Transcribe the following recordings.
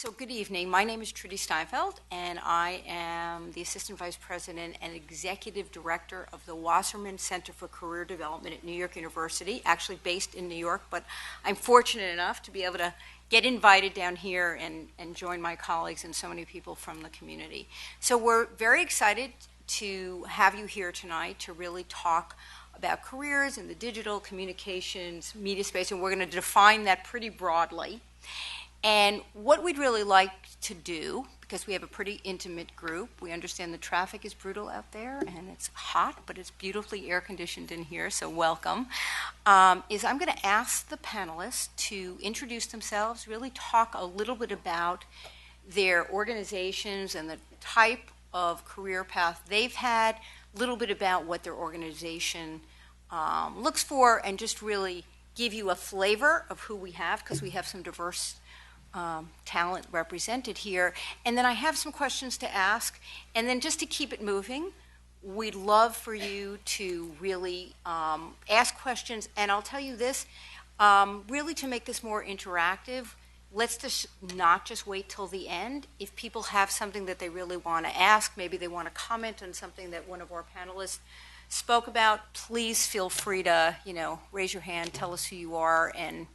So good evening. My name is Trudy Steinfeld, and I am the Assistant Vice President and Executive Director of the Wasserman Center for Career Development at New York University, actually based in New York, but I'm fortunate enough to be able to get invited down here and join my colleagues and so many people from the community. So we're very excited to have you here tonight to really talk about careers in the digital communications media space, and we're going to define that pretty broadly. And what we'd really like to do, because we have a pretty intimate group, we understand the traffic is brutal out there and it's hot, but it's beautifully air conditioned in here, so welcome, is I'm going to ask the panelists to introduce themselves, really talk a little bit about their organizations and the type of career path they've had, a little bit about what their organization looks for, and just really give you a flavor of who we have, because we have some diverse talent represented here. And then I have some questions to ask. And then just to keep it moving, we'd love for you to really ask questions. And I'll tell you this, really to make this more interactive, let's just not just wait till the end. If people have something that they really want to ask, maybe they want to comment on something that one of our panelists spoke about, please feel free to, raise your hand, tell us who you are, and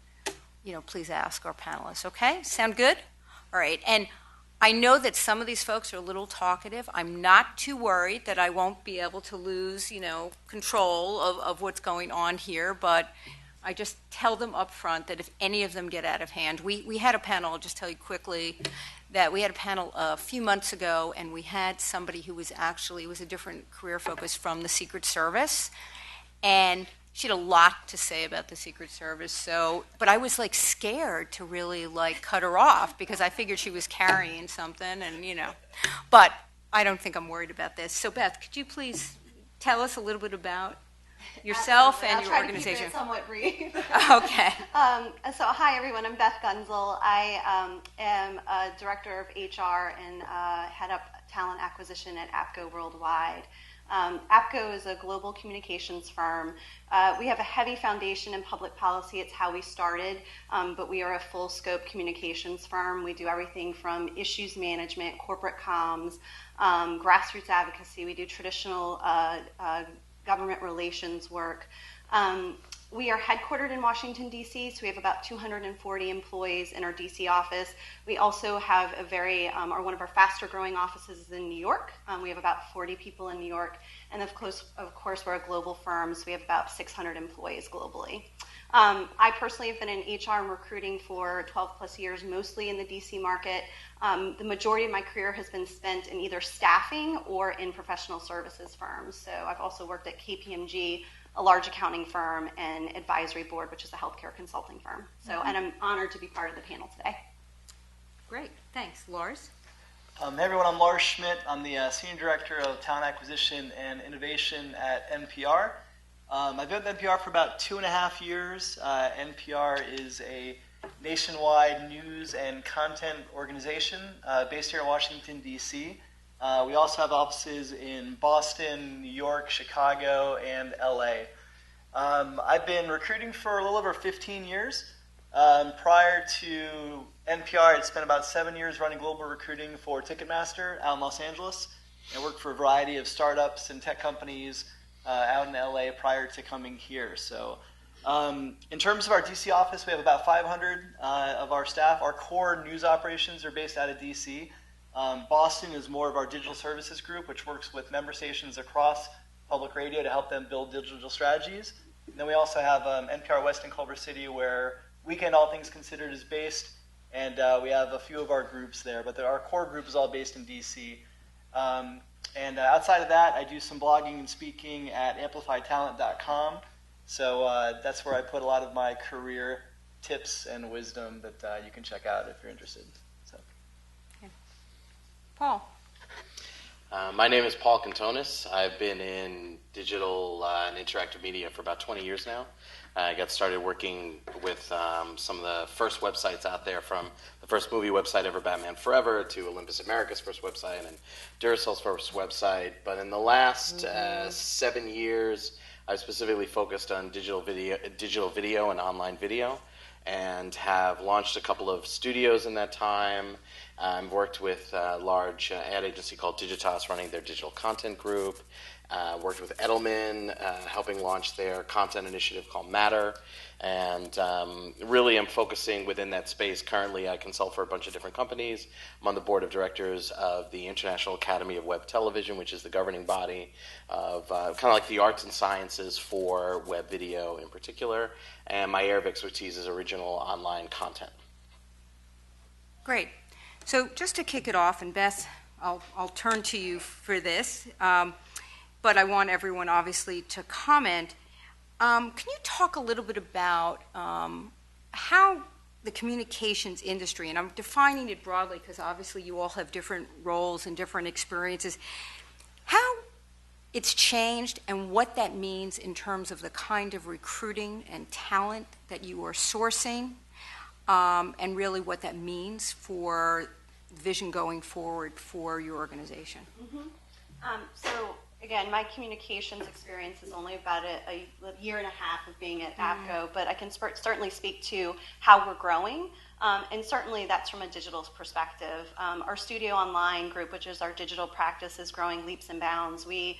please ask our panelists, okay? Sound good? All right, and I know that some of these folks are a little talkative. I'm not too worried that I won't be able to lose, control of what's going on here, but I just tell them up front that if any of them get out of hand, we had a panel, I'll just tell you quickly, that we had a panel a few months ago, and we had somebody who was actually, it was a different career focus from the Secret Service, and she had a lot to say about the Secret Service, but I was scared to really cut her off because I figured she was carrying something and but I don't think I'm worried about this. So Beth, could you please tell us a little bit about yourself and your organization? I'll try to keep it somewhat brief. Okay. So hi everyone, I'm Beth Gunzel. I am a director of HR and head up talent acquisition at APCO Worldwide. APCO is a global communications firm. We have a heavy foundation in public policy. It's how we started, but we are a full-scope communications firm. We do everything from issues management, corporate comms, grassroots advocacy. We do traditional government relations work. We are headquartered in Washington, D.C., so we have about 240 employees in our D.C. office. We also have one of our faster growing offices is in New York. We have about 40 people in New York. And of course, we're a global firm, so we have about 600 employees globally. I personally have been in HR and recruiting for 12 plus years, mostly in the D.C. market. The majority of my career has been spent in either staffing or in professional services firms. So I've also worked at KPMG, a large accounting firm, and Advisory Board, which is a healthcare consulting firm. So, and I'm honored to be part of the panel today. Great, thanks. Lars? Hey everyone, I'm Lars Schmidt. I'm the Senior Director of Talent Acquisition and Innovation at NPR. I've been with NPR for about 2.5 years. NPR is a nationwide news and content organization based here in Washington, D.C. We also have offices in Boston, New York, Chicago, and LA. I've been recruiting for a little over 15 years. Prior to NPR, I'd spent about 7 years running global recruiting for Ticketmaster out in Los Angeles. I worked for a variety of startups and tech companies out in LA prior to coming here. So in terms of our DC office, we have about 500 of our staff. Our core news operations are based out of DC. Boston is more of our digital services group, which works with member stations across public radio to help them build digital strategies. And then we also have NPR West in Culver City, where Weekend All Things Considered is based, and we have a few of our groups there. But our core group is all based in DC. And outside of that, I do some blogging and speaking at amplifytalent.com. So that's where I put a lot of my career tips and wisdom that you can check out if you're interested. So. Okay. Paul. My name is Paul Cantonis. I've been in digital and interactive media for about 20 years now. I got started working with some of the first websites out there, from the first movie website ever, Batman Forever, to Olympus America's first website and Duracell's first website. But in the last 7 years, I've specifically focused on digital video and online video. and have launched a couple of studios in that time. Worked with a large ad agency called Digitas running their digital content group. Worked with Edelman, helping launch their content initiative called Matter. And really am focusing within that space. Currently, I consult for a bunch of different companies. I'm on the board of directors of the International Academy of Web Television, which is the governing body of kind of like the arts and sciences for web video in particular. And my area of expertise is original online content. Great. So just to kick it off, and Beth, I'll turn to you for this, but I want everyone obviously to comment. Can you talk a little bit about how the communications industry, and I'm defining it broadly because obviously you all have different roles and different experiences, how it's changed and what that means in terms of the kind of recruiting and talent that you are sourcing, and really what that means for vision going forward for your organization? So again, my communications experience is only about a year and a half of being at APCO, but I can certainly speak to how we're growing, and certainly that's from a digital perspective. Our Studio Online group, which is our digital practice, is growing leaps and bounds. We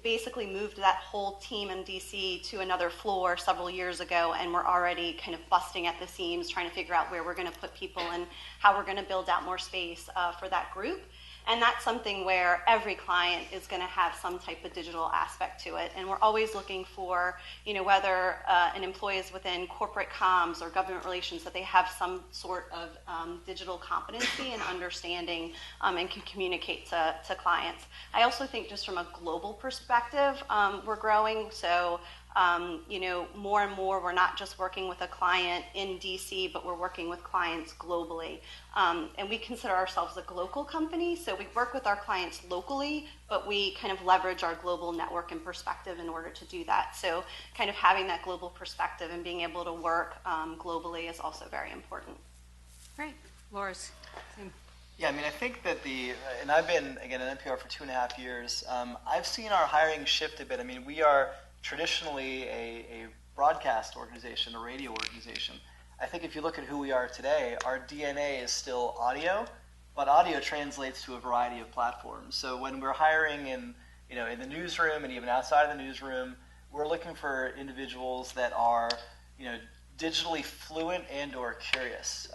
basically moved that whole team in DC to another floor several years ago, and we're already kind of busting at the seams, trying to figure out where we're going to put people and how we're going to build out more space for that group. And that's something where every client is going to have some type of digital aspect to it. And we're always looking for, whether an employee is within corporate comms or government relations, that they have some sort of digital competency and understanding and can communicate to clients. I also think just from a global perspective, we're growing. So more and more, we're not just working with a client in DC, but we're working with clients globally. And we consider ourselves a global company, so we work with our clients locally, but we kind of leverage our global network and perspective in order to do that. So kind of having that global perspective and being able to work globally is also very important. Great. Loris. Yeah, I mean, I think that and I've been, again, at NPR for 2.5 years, I've seen our hiring shift a bit. I mean, we are traditionally a broadcast organization, a radio organization. I think if you look at who we are today, our DNA is still audio, but audio translates to a variety of platforms. So when we're hiring in the newsroom and even outside of the newsroom, we're looking for individuals that are, digitally fluent and or curious.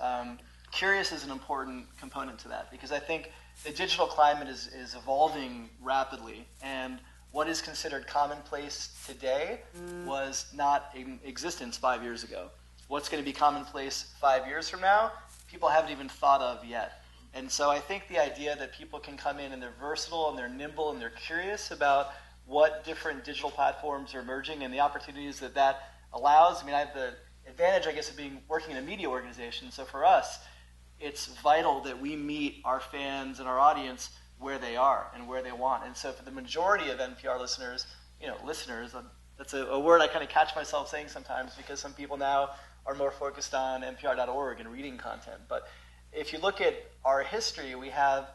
Curious is an important component to that because I think the digital climate is evolving rapidly, and what is considered commonplace today was not in existence 5 years ago. What's going to be commonplace 5 years from now, people haven't even thought of yet. And so I think the idea that people can come in and they're versatile and they're nimble and they're curious about what different digital platforms are emerging and the opportunities that allows. I mean, I have the advantage, I guess, of working in a media organization. So for us, it's vital that we meet our fans and our audience where they are and where they want. And so for the majority of NPR listeners, that's a word I kind of catch myself saying sometimes because some people now are more focused on npr.org and reading content. But if you look at our history, we have,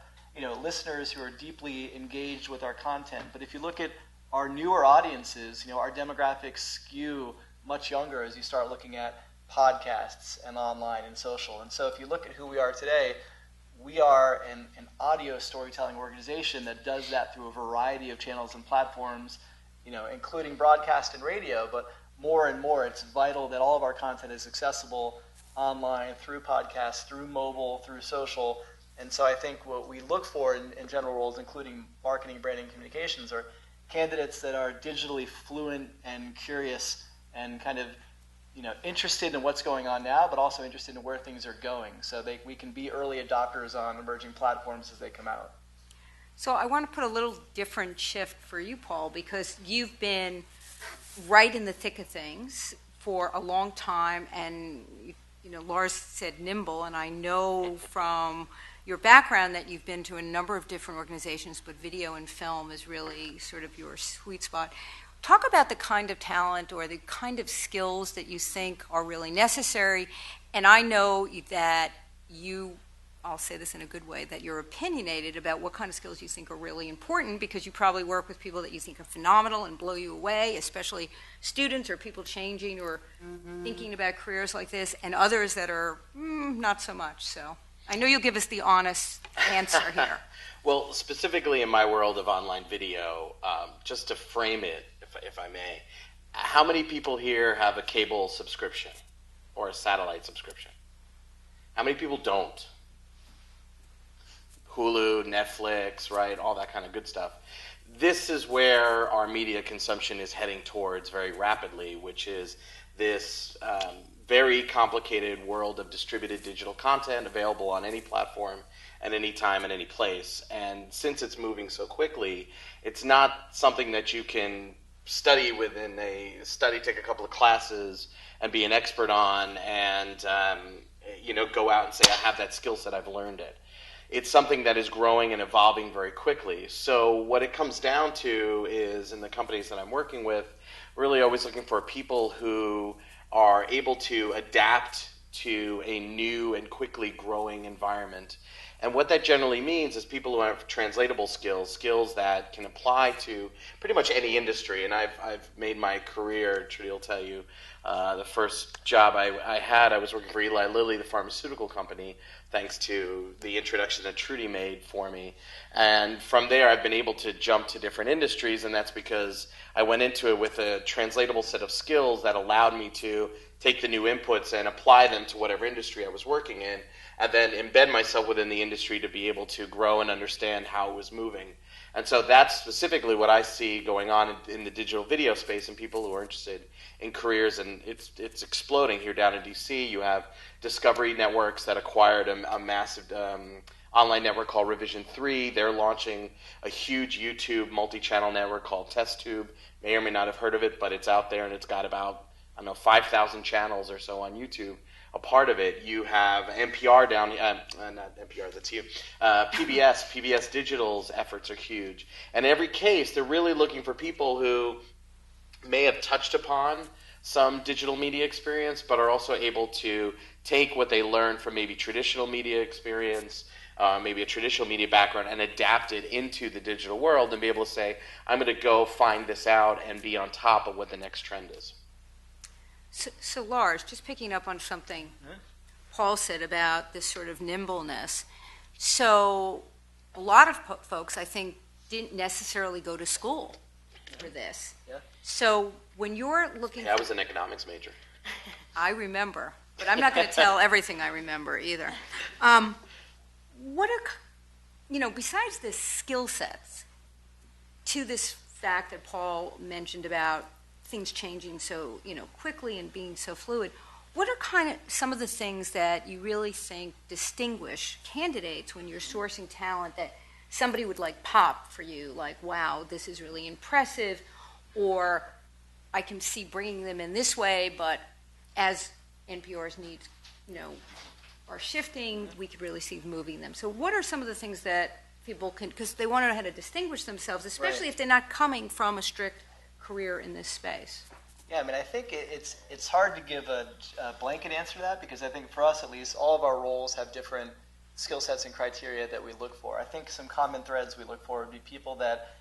listeners who are deeply engaged with our content. But if you look at our newer audiences, our demographics skew much younger as you start looking at podcasts and online and social. And so if you look at who we are today, we are an audio storytelling organization that does that through a variety of channels and platforms, including broadcast and radio, but more and more it's vital that all of our content is accessible online, through podcasts, through mobile, through social. And so I think what we look for in general roles, including marketing, branding, communications, are candidates that are digitally fluent and curious and kind of interested in what's going on now, but also interested in where things are going. So we can be early adopters on emerging platforms as they come out. So I want to put a little different shift for you, Paul, because you've been right in the thick of things for a long time, and Lars said nimble, and I know from your background that you've been to a number of different organizations, but video and film is really sort of your sweet spot. Talk about the kind of talent or the kind of skills that you think are really necessary. And I know that you I'll say this in a good way, that you're opinionated about what kind of skills you think are really important, because you probably work with people that you think are phenomenal and blow you away, especially students or people changing or thinking about careers like this, and others that are not so much. So I know you'll give us the honest answer here. Well, specifically in my world of online video, just to frame it, if I may, how many people here have a cable subscription or a satellite subscription? How many people don't? Hulu, Netflix, right, all that kind of good stuff. This is where our media consumption is heading towards very rapidly, which is this very complicated world of distributed digital content available on any platform at any time and any place. And since it's moving so quickly, it's not something that you can study within take a couple of classes and be an expert on and go out and say, I have that skill set, I've learned it. It's something that is growing and evolving very quickly. So what it comes down to is, in the companies that I'm working with, really always looking for people who are able to adapt to a new and quickly growing environment. And what that generally means is people who have translatable skills that can apply to pretty much any industry. And I've made my career, Trudy will tell you, the first job I had, I was working for Eli Lilly, the pharmaceutical company, thanks to the introduction that Trudy made for me. And from there, I've been able to jump to different industries, and that's because I went into it with a translatable set of skills that allowed me to take the new inputs and apply them to whatever industry I was working in, and then embed myself within the industry to be able to grow and understand how it was moving. And so that's specifically what I see going on in the digital video space, and people who are interested in careers, and it's exploding here down in DC. You have Discovery Networks that acquired a massive online network called Revision 3. They're launching a huge YouTube multi-channel network called TestTube. May or may not have heard of it, but it's out there, and it's got about, 5,000 channels or so on YouTube. A part of it, you have NPR down, not NPR, that's you, PBS Digital's efforts are huge. And in every case, they're really looking for people who may have touched upon some digital media experience, but are also able to take what they learned from maybe traditional media experience, maybe a traditional media background, and adapt it into the digital world and be able to say, I'm going to go find this out and be on top of what the next trend is. So Lars, just picking up on something Paul said about this sort of nimbleness. So a lot of folks, I think, didn't necessarily go to school for this. Yeah. So when you're looking... Yeah, I was an economics major. I remember, but I'm not going to tell everything I remember either. Besides the skill sets, to this fact that Paul mentioned about things changing so quickly and being so fluid, what are kind of some of the things that you really think distinguish candidates when you're sourcing talent that somebody would pop for you, like, wow, this is really impressive, or I can see bringing them in this way, but as NPR's needs are shifting, we could really see moving them. So what are some of the things that people can, because they want to know how to distinguish themselves, especially if they're not coming from a strict career in this space? Yeah, I think it's hard to give a blanket answer to that, because I think for us at least, all of our roles have different skill sets and criteria that we look for. I think some common threads we look for would be people that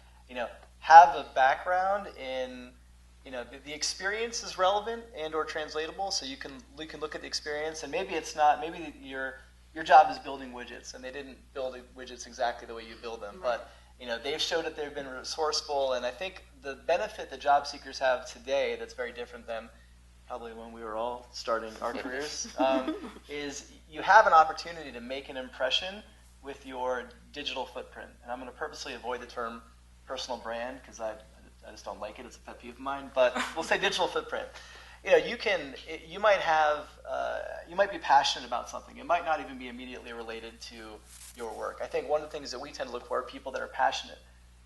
have a background in the experience is relevant and or translatable, so we can look at the experience, and maybe it's not, maybe your job is building widgets and they didn't build widgets exactly the way you build them, right. But they've showed that they've been resourceful, and I think the benefit that job seekers have today that's very different than probably when we were all starting our careers is you have an opportunity to make an impression with your digital footprint. And I'm going to purposely avoid the term personal brand because I just don't like it. It's a pet peeve of mine. But we'll say digital footprint. You might be passionate about something. It might not even be immediately related to your work. I think one of the things that we tend to look for are people that are passionate.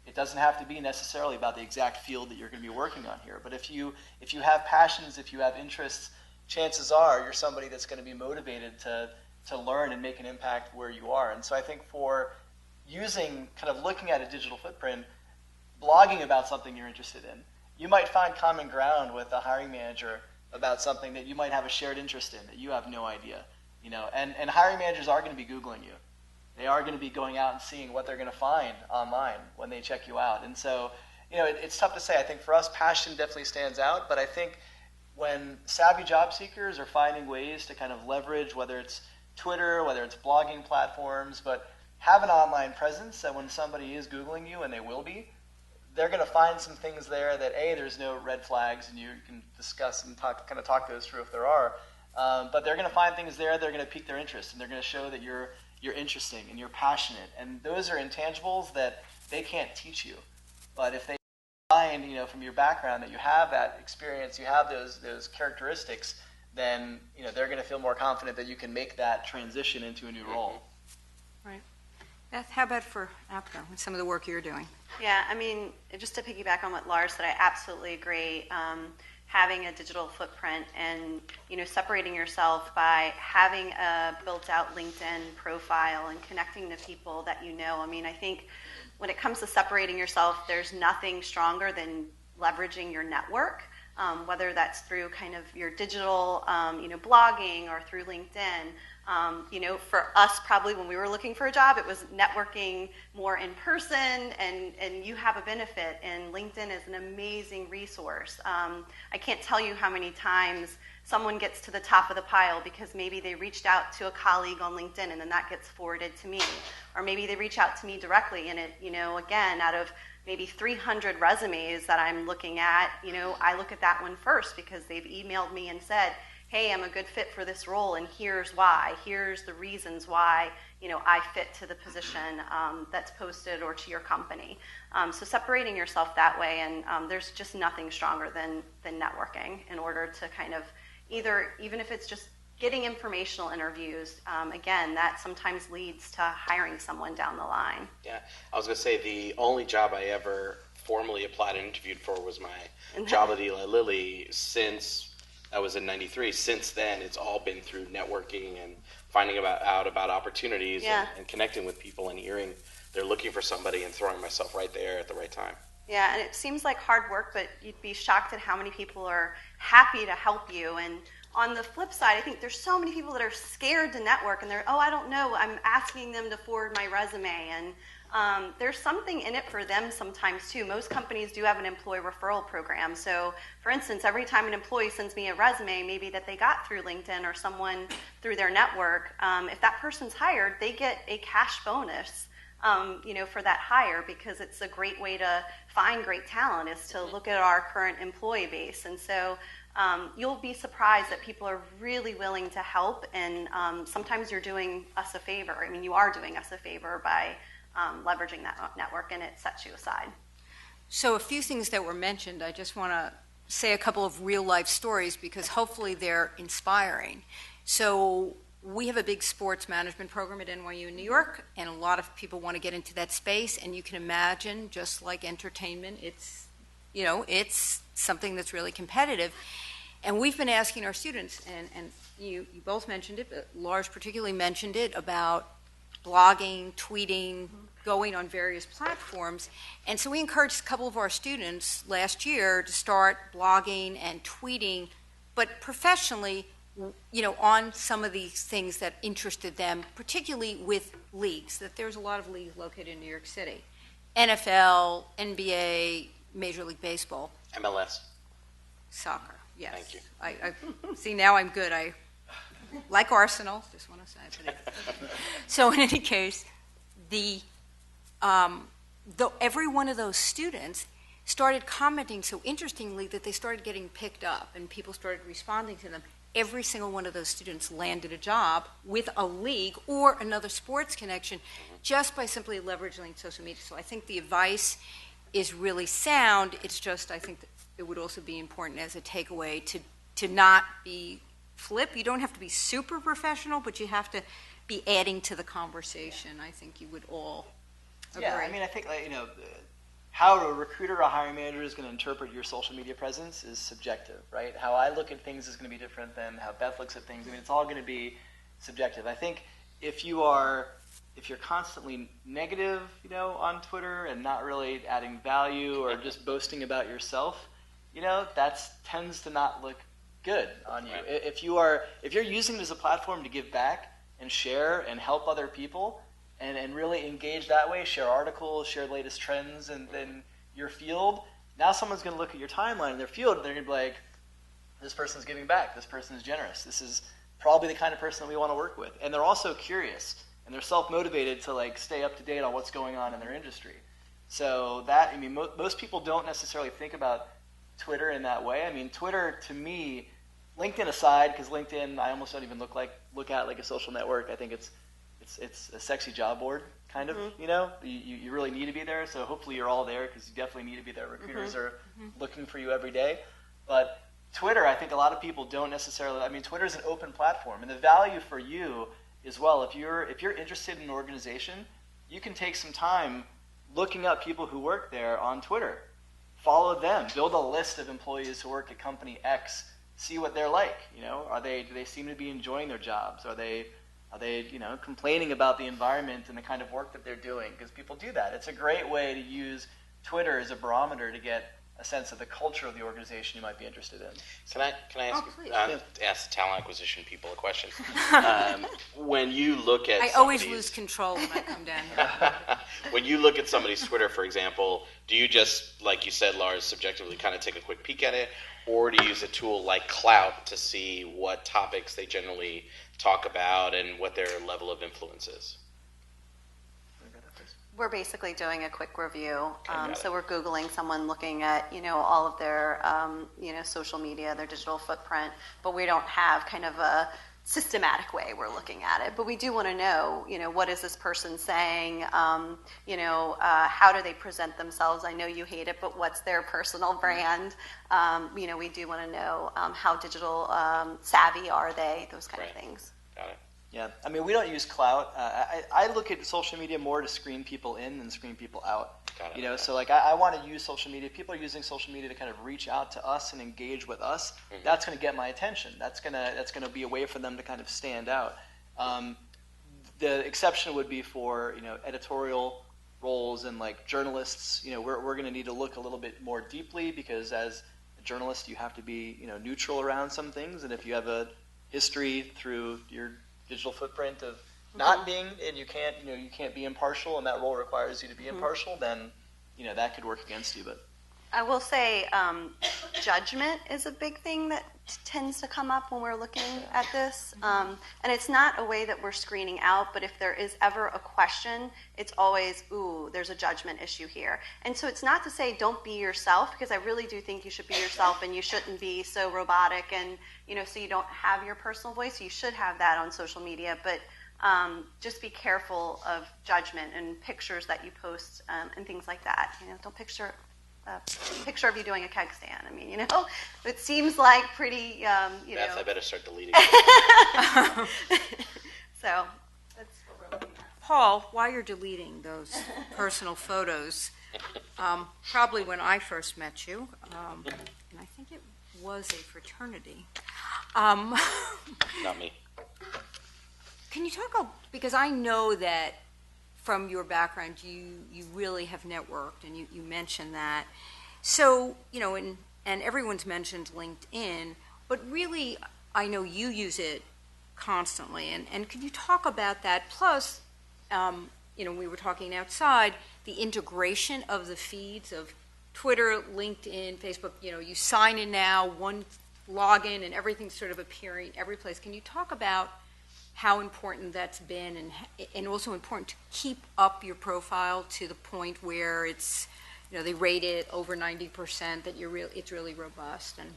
It doesn't have to be necessarily about the exact field that you're going to be working on here. But if you have passions, if you have interests, chances are you're somebody that's going to be motivated to learn and make an impact where you are. And so I think for using, kind of looking at a digital footprint, blogging about something you're interested in, you might find common ground with a hiring manager about something that you might have a shared interest in that you have no idea. And hiring managers are going to be Googling you. They are going to be going out and seeing what they're going to find online when they check you out. And so, it's tough to say. I think for us, passion definitely stands out, but I think when savvy job seekers are finding ways to kind of leverage, whether it's Twitter, whether it's blogging platforms, but have an online presence that when somebody is Googling you, and they will be, they're going to find some things there that, A, there's no red flags, and you can discuss and talk those through if there are. But they're going to find things there that are going to pique their interest, and they're going to show that you're interesting and you're passionate. And those are intangibles that they can't teach you. But if they find, from your background that you have that experience, you have those characteristics, then they're going to feel more confident that you can make that transition into a new role. Right. Beth, how about for APCO and some of the work you're doing? Yeah, I mean, just to piggyback on what Lars said, I absolutely agree. Having a digital footprint and separating yourself by having a built-out LinkedIn profile and connecting to people that you know. I mean, I think when it comes to separating yourself, there's nothing stronger than leveraging your network, whether that's through kind of your digital, blogging or through LinkedIn. For us, probably when we were looking for a job, it was networking more in person, and you have a benefit, and LinkedIn is an amazing resource. I can't tell you how many times someone gets to the top of the pile because maybe they reached out to a colleague on LinkedIn, and then that gets forwarded to me. Or maybe they reach out to me directly, and it, again, out of maybe 300 resumes that I'm looking at, I look at that one first because they've emailed me and said, hey, I'm a good fit for this role, and here's why. Here's the reasons why, I fit to the position that's posted or to your company. So separating yourself that way, and there's just nothing stronger than networking in order to kind of even if it's just getting informational interviews, again, that sometimes leads to hiring someone down the line. Yeah, I was going to say the only job I ever formally applied and interviewed for was my job at Eli Lilly since I was in '93. Since then, it's all been through networking and finding out about opportunities and connecting with people and hearing they're looking for somebody and throwing myself right there at the right time. Yeah, and it seems like hard work, but you'd be shocked at how many people are happy to help you. And on the flip side, I think there's so many people that are scared to network, and they're, I don't know, I'm asking them to forward my resume. And there's something in it for them sometimes too. Most companies do have an employee referral program. So for instance, every time an employee sends me a resume, maybe that they got through LinkedIn or someone through their network, if that person's hired, they get a cash bonus for that hire, because it's a great way to find great talent is to look at our current employee base. And so you'll be surprised that people are really willing to help, and sometimes you're doing us a favor. I mean, you are doing us a favor by leveraging that network, and it sets you aside. So a few things that were mentioned, I just want to say a couple of real-life stories because hopefully they're inspiring. So we have a big sports management program at NYU in New York, and a lot of people want to get into that space, and you can imagine, just like entertainment, it's something that's really competitive. And we've been asking our students, and you both mentioned it, but Lars particularly mentioned it, about blogging, tweeting, going on various platforms. And so we encouraged a couple of our students last year to start blogging and tweeting, but professionally, on some of these things that interested them, particularly with leagues, that there's a lot of leagues located in New York City. NFL, NBA, Major League Baseball. MLS. Soccer, yes. Thank you. I see, now I'm good. I like Arsenal, just want to say. So in any case, every one of those students started commenting so interestingly that they started getting picked up and people started responding to them. Every single one of those students landed a job with a league or another sports connection just by simply leveraging social media. So I think the advice is really sound. It's just, I think that it would also be important as a takeaway to not be flip. You don't have to be super professional, but you have to be adding to the conversation. I think you would all agree. Yeah, I mean, I think how a recruiter or a hiring manager is going to interpret your social media presence is subjective, right? How I look at things is going to be different than how Beth looks at things. I mean, it's all going to be subjective. I think if you're constantly negative, on Twitter and not really adding value or just boasting about yourself, that tends to not look good on you. Right. If you're using it as a platform to give back and share and help other people and really engage that way, share articles, share latest trends in your field, now someone's going to look at your timeline in their field and they're going to be like, this person's giving back, this person is generous, this is probably the kind of person that we want to work with. And they're also curious and they're self-motivated to like stay up to date on what's going on in their industry. So that, I mean, most people don't necessarily think about Twitter in that way. I mean, Twitter to me, LinkedIn aside, because LinkedIn I almost don't even look at like a social network. I think it's a sexy job board kind of. You know, you really need to be there. So hopefully you're all there because you definitely need to be there. Recruiters are looking for you every day. But Twitter, I think a lot of people don't necessarily. I mean, Twitter is an open platform, and the value for you is, well, if you're interested in an organization, you can take some time looking up people who work there on Twitter. Follow them. Build a list of employees who work at company X. See what they're like. You know, do they seem to be enjoying their jobs? Are they complaining about the environment and the kind of work that they're doing? Because people do that. It's a great way to use Twitter as a barometer to get a sense of the culture of the organization you might be interested in. Can I ask ask the talent acquisition people a question? When you look at I always lose control when I come down here. When you look at somebody's Twitter, for example, do you just, like you said, Lars, subjectively kind of take a quick peek at it, or do you use a tool like Clout to see what topics they generally talk about and what their level of influence is? We're basically doing a quick review. Okay, So we're Googling someone, looking at, all of their, social media, their digital footprint, but we don't have kind of a systematic way we're looking at it. But we do want to know, what is this person saying? How do they present themselves? I know you hate it, but what's their personal brand? We do want to know how digital savvy are they, those kind of things. Got it. Yeah, I mean, we don't use Clout. I look at social media more to screen people in than screen people out. Got it. So like I want to use social media. People are using social media to kind of reach out to us and engage with us. That's going to get my attention. That's gonna be a way for them to kind of stand out. The exception would be for editorial roles and like journalists. We're going to need to look a little bit more deeply, because as a journalist you have to be neutral around some things, and if you have a history through your digital footprint of not being, and you can't be impartial, and that role requires you to be impartial, then that could work against you. But I will say judgment is a big thing that tends to come up when we're looking at this. And it's not a way that we're screening out, but if there is ever a question, it's always, ooh, there's a judgment issue here. And so it's not to say don't be yourself, because I really do think you should be yourself, and you shouldn't be so robotic and, so you don't have your personal voice. You should have that on social media, but just be careful of judgment and pictures that you post and things like that. Don't picture of you doing a keg stand. I mean, it seems like pretty, Beth, I better start deleting So that's what we're looking at. Paul, while you're deleting those personal photos, probably when I first met you, and I think it was a fraternity. Not me. Can you talk because I know that from your background, you really have networked, and you mentioned that. So, and everyone's mentioned LinkedIn, but really, I know you use it constantly. And could you talk about that? Plus, we were talking outside, the integration of the feeds of Twitter, LinkedIn, Facebook. You sign in now, one login, and everything's sort of appearing every place. Can you talk about how important that's been, and also important to keep up your profile to the point where it's, they rate it over 90%, that it's really robust? And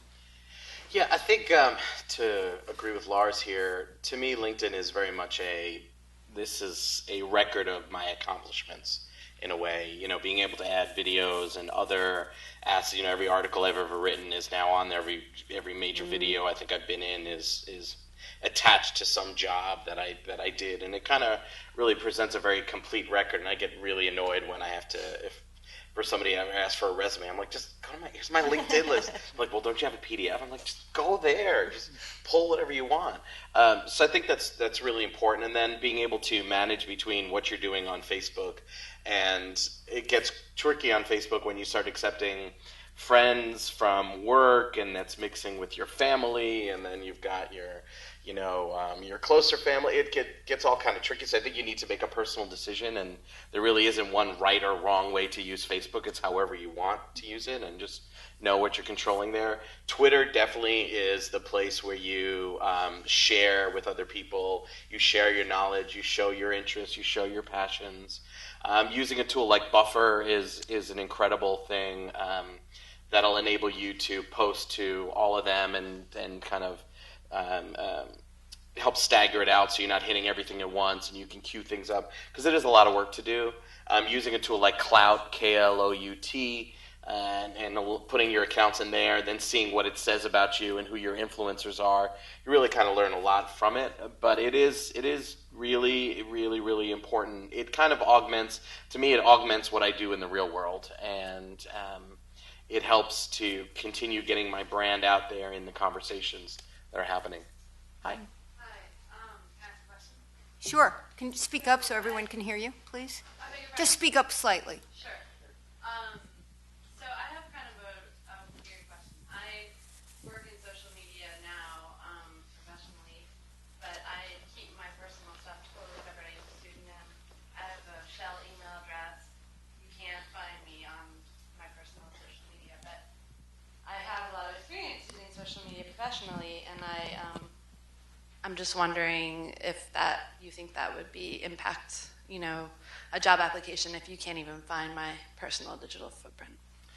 yeah, I think to agree with Lars here, to me, LinkedIn is very much this is a record of my accomplishments in a way. Being able to add videos and other assets. Every article I've ever written is now on there. Every major video I think I've been in is attached to some job that I did, and it kind of really presents a very complete record. And I get really annoyed when I have to, if for somebody ever asks for a resume, I'm like, just go to here's my LinkedIn list. I'm like, well, don't you have a PDF? I'm like, just go there, just pull whatever you want. So I think that's really important. And then being able to manage between what you're doing on Facebook, and it gets tricky on Facebook when you start accepting friends from work, and that's mixing with your family, and then you've got your your closer family. It gets all kind of tricky. So I think you need to make a personal decision, and there really isn't one right or wrong way to use Facebook. It's however you want to use it, and just know what you're controlling there. Twitter definitely is the place where you share with other people. You share your knowledge. You show your interests. You show your passions. Using a tool like Buffer is an incredible thing that'll enable you to post to all of them and kind of help stagger it out so you're not hitting everything at once, and you can queue things up because it is a lot of work to do. Using a tool like Clout, Klout, and putting your accounts in there, then seeing what it says about you and who your influencers are, you really kind of learn a lot from it. But it is really, really, really important. It kind of augments what I do in the real world, and it helps to continue getting my brand out there in the conversations that are happening. Hi. Hi. Can I ask a question? Sure. Can you speak up so everyone can hear you, please? Just speak up slightly. Sure. So I have kind of a weird question. I work in social media now professionally, but I keep my personal stuff totally separate. I use a pseudonym. I have a shell email address. You can't find me on my personal social media, but I have a lot of experience using social media professionally, and I'm just wondering if you think that would impact a job application if you can't even find my personal digital footprint.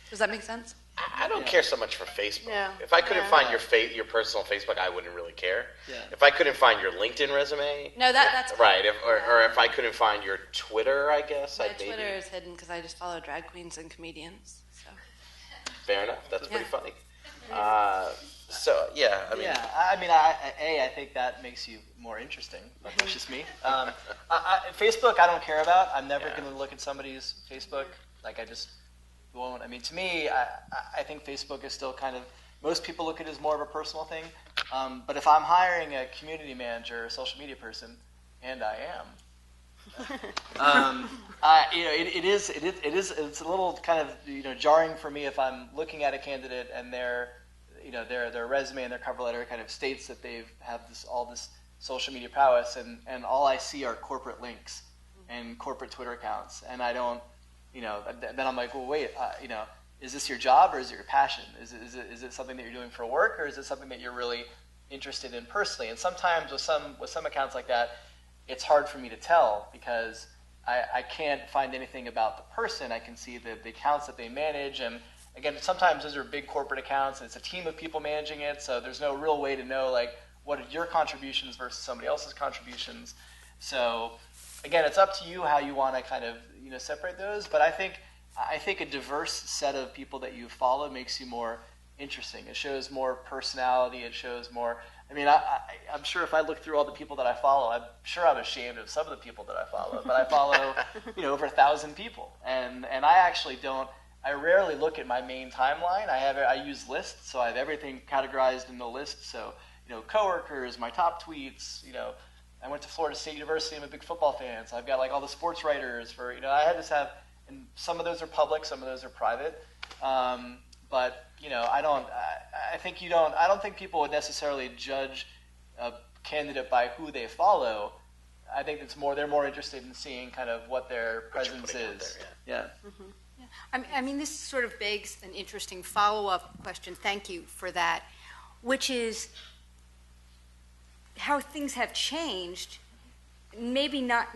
Does that make sense? I don't care so much for Facebook. No. If I couldn't find your personal Facebook, I wouldn't really care. Yeah. If I couldn't find your LinkedIn resume, No, that's right? Or if I couldn't find your Twitter, I guess my I'd maybe. Twitter is hidden because I just follow drag queens and comedians. So Fair enough. That's pretty Yeah. funny. So yeah, I mean, I think that makes you more interesting, but that's just me. Facebook, I don't care about. I'm never going to look at somebody's Facebook. Like, I just won't. I mean, to me, I think Facebook is still kind of, most people look at it as more of a personal thing. But if I'm hiring a community manager or a social media person, and I am, it's a little kind of jarring for me if I'm looking at a candidate and their resume and their cover letter kind of states that they have all this social media prowess, and all I see are corporate links and corporate Twitter accounts, and I don't, then I'm like, well, wait, is this your job or is it your passion? Is it something that you're doing for work, or is it something that you're really interested in personally? And sometimes with some accounts like that, it's hard for me to tell because I can't find anything about the person. I can see the accounts that they manage, and again, sometimes those are big corporate accounts, and it's a team of people managing it, so there's no real way to know, like, what are your contributions versus somebody else's contributions. So, again, it's up to you how you want to kind of, separate those, but I think a diverse set of people that you follow makes you more interesting. It shows more personality. It shows more, I'm sure if I look through all the people that I follow, I'm sure I'm ashamed of some of the people that I follow, but I follow, over 1,000 people, and I actually don't, I rarely look at my main timeline. I use lists, so I have everything categorized in the list. So, coworkers, my top tweets. I went to Florida State University. I'm a big football fan, so I've got like all the sports writers for. I had to have, and some of those are public, some of those are private. But I don't. I think you don't. I don't think people would necessarily judge a candidate by who they follow. I think they're more interested in seeing kind of what their presence is. Yeah. This sort of begs an interesting follow-up question. Thank you for that, which is how things have changed. Maybe not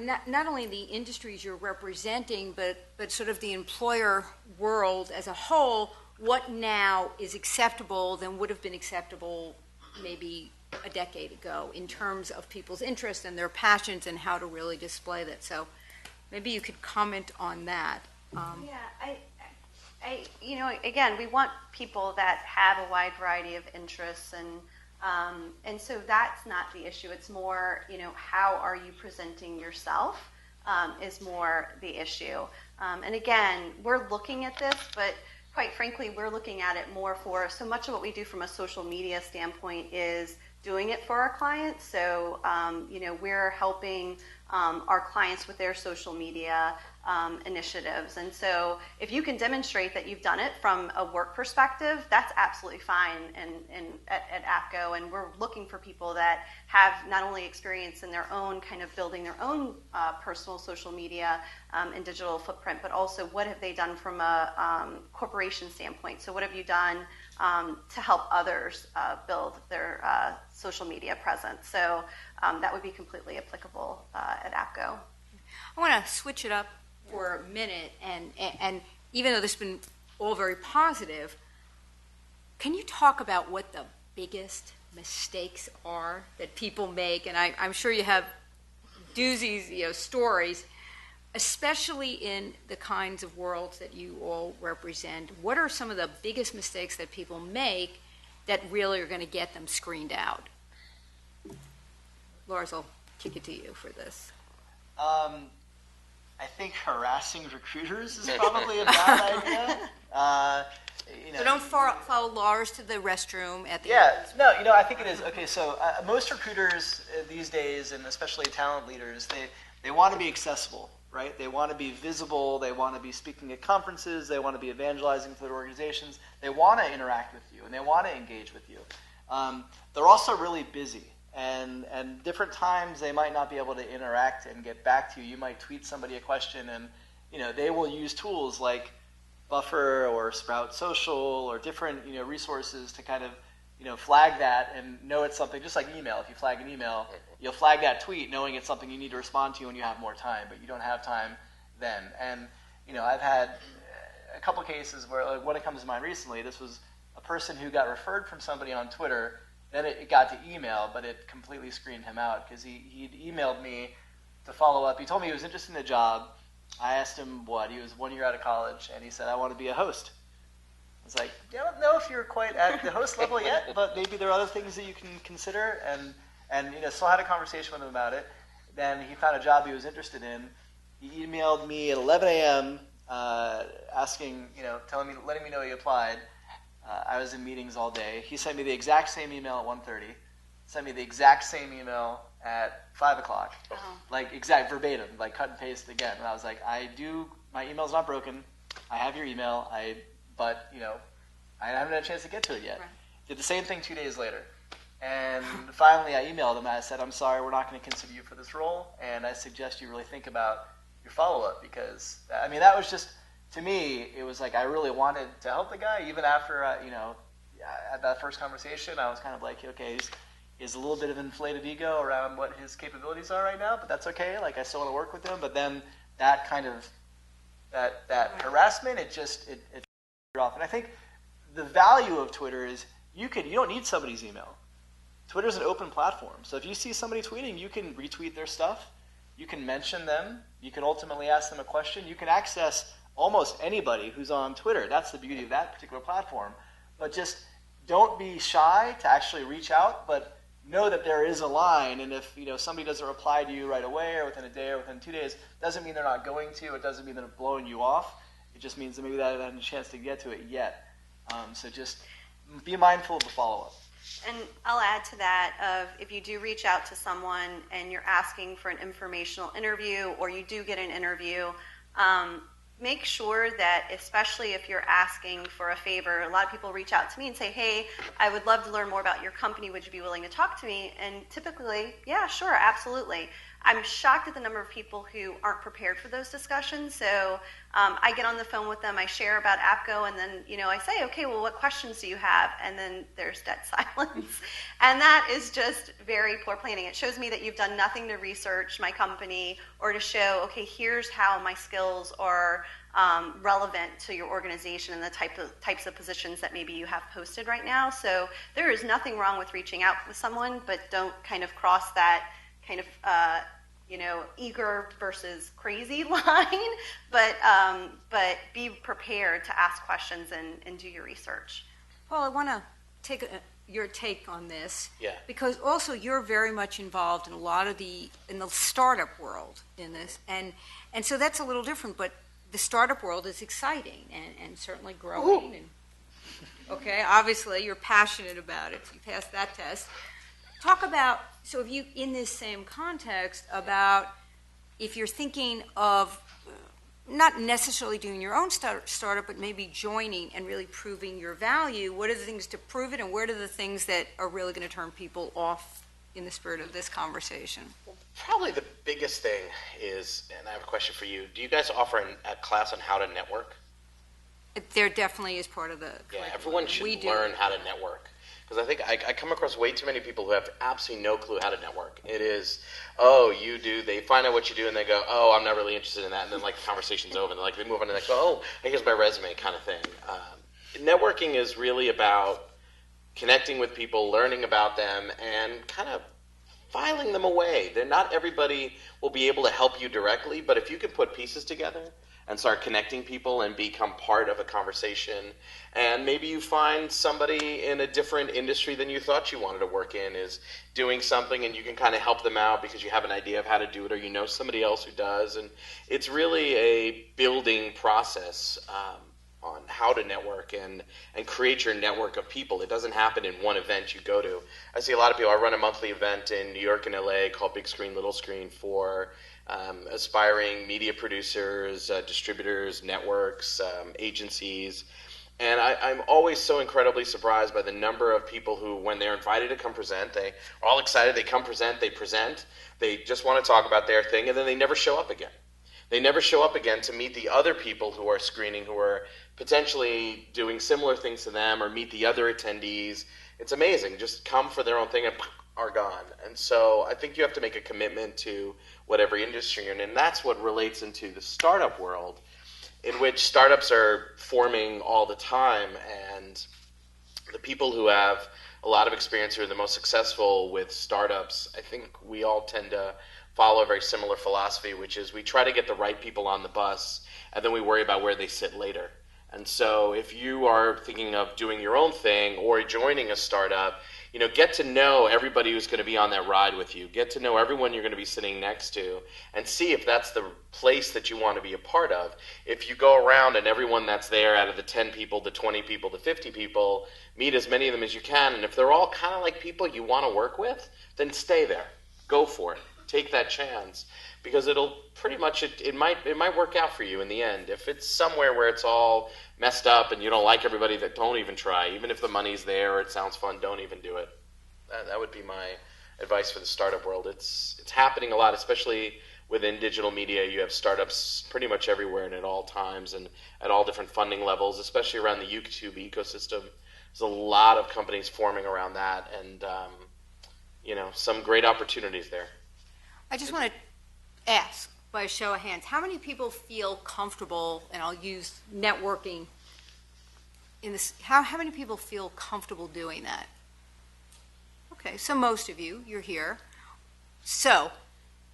only the industries you're representing, but sort of the employer world as a whole. What now is acceptable than would have been acceptable maybe a decade ago in terms of people's interests and their passions and how to really display that. So maybe you could comment on that. Again, we want people that have a wide variety of interests, and so that's not the issue. It's more, how are you presenting yourself is more the issue. And again, we're looking at this, but quite frankly, we're looking at it more for, so much of what we do from a social media standpoint is doing it for our clients. So, we're helping our clients with their social media initiatives. And so if you can demonstrate that you've done it from a work perspective, that's absolutely fine at APCO. And we're looking for people that have not only experience in their own kind of building their own personal social media and digital footprint, but also what have they done from a corporation standpoint. So what have you done to help others build their social media presence? So that would be completely applicable at APCO. I want to switch it up for a minute, and even though this has been all very positive, can you talk about what the biggest mistakes are that people make? And I'm sure you have doozies, stories, especially in the kinds of worlds that you all represent. What are some of the biggest mistakes that people make that really are going to get them screened out? Lars, I'll kick it to you for this. I think harassing recruiters is probably a bad idea. So don't follow Lars to the restroom at the end. No, I think it is. Okay, so most recruiters these days, and especially talent leaders, they want to be accessible, right? They want to be visible. They want to be speaking at conferences. They want to be evangelizing to their organizations. They want to interact with you, and they want to engage with you. They're also really busy. And different times they might not be able to interact and get back to you. You might tweet somebody a question, and they will use tools like Buffer or Sprout Social or different resources to kind of flag that and know it's something. Just like email, if you flag an email, you'll flag that tweet knowing it's something you need to respond to when you have more time, but you don't have time then. And I've had a couple cases where, like, one that comes to mind recently. This was a person who got referred from somebody on Twitter. Then it got to email, but it completely screened him out because he'd emailed me to follow up. He told me he was interested in the job. I asked him what. He was 1 year out of college, and he said, "I want to be a host." I was like, "I don't know if you're quite at the host level yet, but maybe there are other things that you can consider." And still had a conversation with him about it. Then he found a job he was interested in. He emailed me at 11 a.m. Asking, letting me know he applied. I was in meetings all day. He sent me the exact same email at 1:30. Sent me the exact same email at 5 o'clock. Oh. Like exact verbatim, like cut and paste again. And I was like, my email's not broken. I have your email. But I haven't had a chance to get to it yet. Right. Did the same thing 2 days later. And finally I emailed him and I said, "I'm sorry, we're not going to consider you for this role. And I suggest you really think about your follow-up," because, that was just, to me, it was like I really wanted to help the guy. Even after, at that first conversation, I was kind of like, okay, he's a little bit of inflated ego around what his capabilities are right now, but that's okay. Like, I still want to work with him. But then that kind of, that harassment, it off. And I think the value of Twitter is you don't need somebody's email. Twitter's an open platform. So if you see somebody tweeting, you can retweet their stuff. You can mention them. You can ultimately ask them a question. You can access almost anybody who's on Twitter. That's the beauty of that particular platform. But just don't be shy to actually reach out, but know that there is a line, and if somebody doesn't reply to you right away or within a day or within 2 days, doesn't mean they're not going to. It doesn't mean they're blowing you off. It just means that maybe they haven't had a chance to get to it yet. So just be mindful of the follow-up. And I'll add to that of if you do reach out to someone and you're asking for an informational interview or you do get an interview, make sure that, especially if you're asking for a favor, a lot of people reach out to me and say, "Hey, I would love to learn more about your company. Would you be willing to talk to me?" And typically, yeah, sure, absolutely. I'm shocked at the number of people who aren't prepared for those discussions. So I get on the phone with them, I share about APCO, and then I say, "Okay, well, what questions do you have?" And then there's dead silence. And that is just very poor planning. It shows me that you've done nothing to research my company or to show, okay, here's how my skills are relevant to your organization and the types of positions that maybe you have posted right now. So there is nothing wrong with reaching out with someone, but don't kind of cross that kind of eager versus crazy line, but be prepared to ask questions and do your research. Paul, I want to take your take on this. Yeah. Because also you're very much involved in a lot of in the startup world in this, and so that's a little different, but the startup world is exciting and certainly growing. And, okay, obviously you're passionate about it. You passed that test. talk about, so if you, in this same context, about if you're thinking of not necessarily doing your own startup, but maybe joining and really proving your value, what are the things to prove it, and what are the things that are really going to turn people off in the spirit of this conversation? Well, probably the biggest thing is, and I have a question for you, do you guys offer a class on how to network? There definitely is part of the curriculum. Everyone should learn how to network. Because I think I come across way too many people who have absolutely no clue how to network. It is, oh, you do, they find out what you do and they go, oh, I'm not really interested in that. And then like the conversation's over and like they move on and they go, oh, here's my resume kind of thing. Networking is really about connecting with people, learning about them, and kind of filing them away. Not everybody will be able to help you directly, but if you can put pieces together and start connecting people and become part of a conversation, and maybe you find somebody in a different industry than you thought you wanted to work in is doing something, and you can kind of help them out because you have an idea of how to do it, or you know somebody else who does, and it's really a building process on how to network and create your network of people. It doesn't happen in one event you go to. I see a lot of people. I run a monthly event in New York and LA called Big Screen, Little Screen for aspiring media producers, distributors, networks, agencies. And I'm always so incredibly surprised by the number of people who, when they're invited to come present, they are all excited, they come present, they just want to talk about their thing, and then they never show up again. They never show up again to meet the other people who are screening, who are potentially doing similar things to them, or meet the other attendees. It's amazing. Just come for their own thing and are gone. And so I think you have to make a commitment to whatever industry you're in. And that's what relates into the startup world, in which startups are forming all the time. And the people who have a lot of experience, who are the most successful with startups, I think we all tend to follow a very similar philosophy, which is we try to get the right people on the bus, and then we worry about where they sit later. And so if you are thinking of doing your own thing or joining a startup, get to know everybody who's going to be on that ride with you. Get to know everyone you're going to be sitting next to, and see if that's the place that you want to be a part of. If you go around and everyone that's there, out of the 10 people, the 20 people, the 50 people, meet as many of them as you can, and if they're all kind of like people you want to work with, then stay there. Go for it. Take that chance, because it'll pretty much, it might work out for you in the end. If it's somewhere where it's all messed up and you don't like everybody, that don't even try. Even if the money's there or it sounds fun, don't even do it. That would be my advice for the startup world. It's happening a lot, especially within digital media. You have startups pretty much everywhere and at all times and at all different funding levels, especially around the YouTube ecosystem. There's a lot of companies forming around that, and some great opportunities there. I just want to ask, by a show of hands, how many people feel comfortable, and I'll use networking in this, how many people feel comfortable doing that? Okay, so most of you're here. So,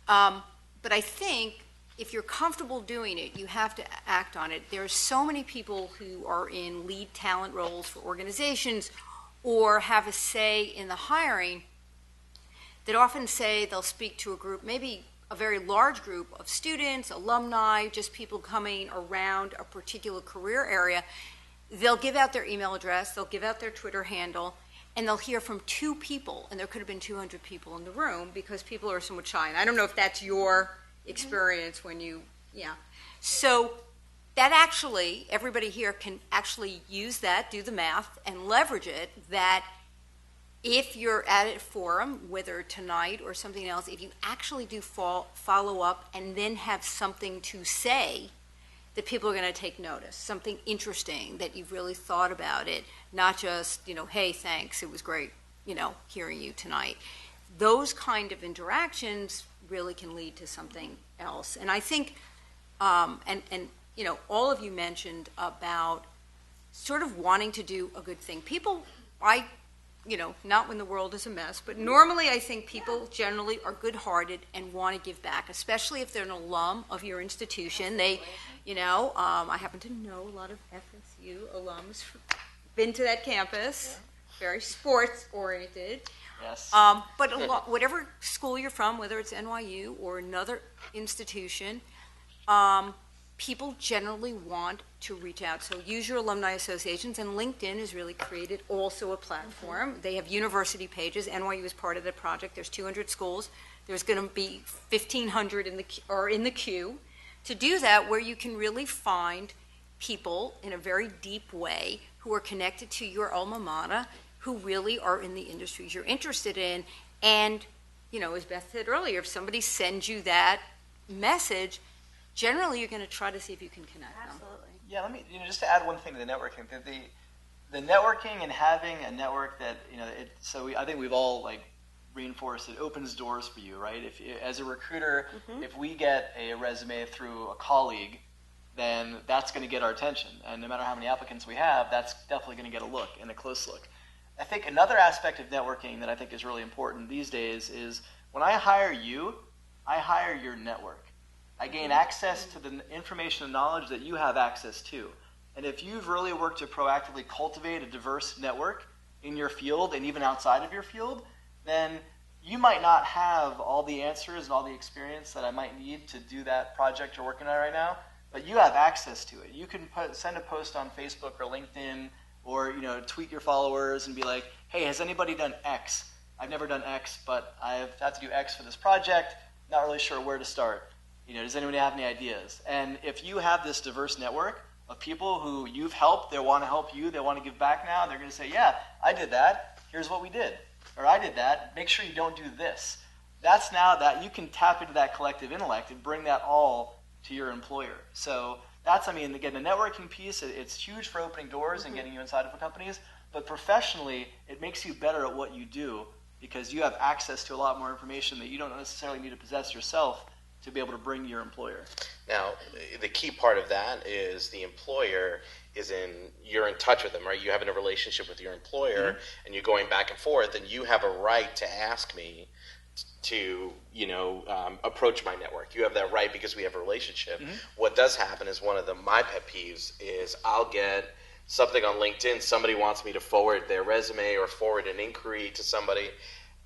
but I think if you're comfortable doing it, you have to act on it. There are so many people who are in lead talent roles for organizations or have a say in the hiring that often say they'll speak to a group, maybe a very large group of students, alumni, just people coming around a particular career area. They'll give out their email address, they'll give out their Twitter handle, and they'll hear from 2 people, and there could have been 200 people in the room because people are somewhat shy. And I don't know if that's your experience when you, So that actually, everybody here can actually use that, do the math, and leverage it, that if you're at a forum, whether tonight or something else, if you actually do follow up and then have something to say, that people are going to take notice, something interesting that you've really thought about it, not just, hey, thanks, it was great, hearing you tonight. Those kind of interactions really can lead to something else. And I think, all of you mentioned about sort of wanting to do a good thing. People, not when the world is a mess, but normally I think people generally are good-hearted and want to give back, especially if they're an alum of your institution. They, I happen to know a lot of FSU alums, been to that campus, very sports-oriented. Yes. But whatever school you're from, whether it's NYU or another institution, people generally want to reach out. So use your alumni associations, and LinkedIn has really created also a platform. They have university pages. NYU is part of the project. There's 200 schools. There's going to be 1,500 in the queue to do that, where you can really find people in a very deep way who are connected to your alma mater, who really are in the industries you're interested in. And, you know, as Beth said earlier, if somebody sends you that message, generally you're going to try to see if you can connect them. Absolutely. Yeah, let me, just to add one thing to the networking. The networking and having a network that, I think we've all, like, reinforced, it opens doors for you, right? If as a recruiter, if we get a resume through a colleague, then that's going to get our attention. And no matter how many applicants we have, that's definitely going to get a look and a close look. I think another aspect of networking that I think is really important these days is when I hire you, I hire your network. I gain access to the information and knowledge that you have access to. And if you've really worked to proactively cultivate a diverse network in your field and even outside of your field, then you might not have all the answers and all the experience that I might need to do that project you're working on right now, but you have access to it. You can send a post on Facebook or LinkedIn, or tweet your followers and be like, hey, has anybody done X? I've never done X, but I've had to do X for this project. Not really sure where to start. Does anybody have any ideas? And if you have this diverse network of people who you've helped, they want to help you, they want to give back now, they're going to say, yeah, I did that. Here's what we did. Or I did that. Make sure you don't do this. That's now that you can tap into that collective intellect and bring that all to your employer. So that's, again, the networking piece, it's huge for opening doors and getting you inside of companies, but professionally, it makes you better at what you do because you have access to a lot more information that you don't necessarily need to possess yourself to be able to bring to your employer. Now, the key part of that is the employer you're in touch with them, right? You're having a relationship with your employer, and you're going back and forth, and you have a right to ask me to, approach my network. You have that right because we have a relationship. What does happen is one of my pet peeves is I'll get something on LinkedIn, somebody wants me to forward their resume or forward an inquiry to somebody,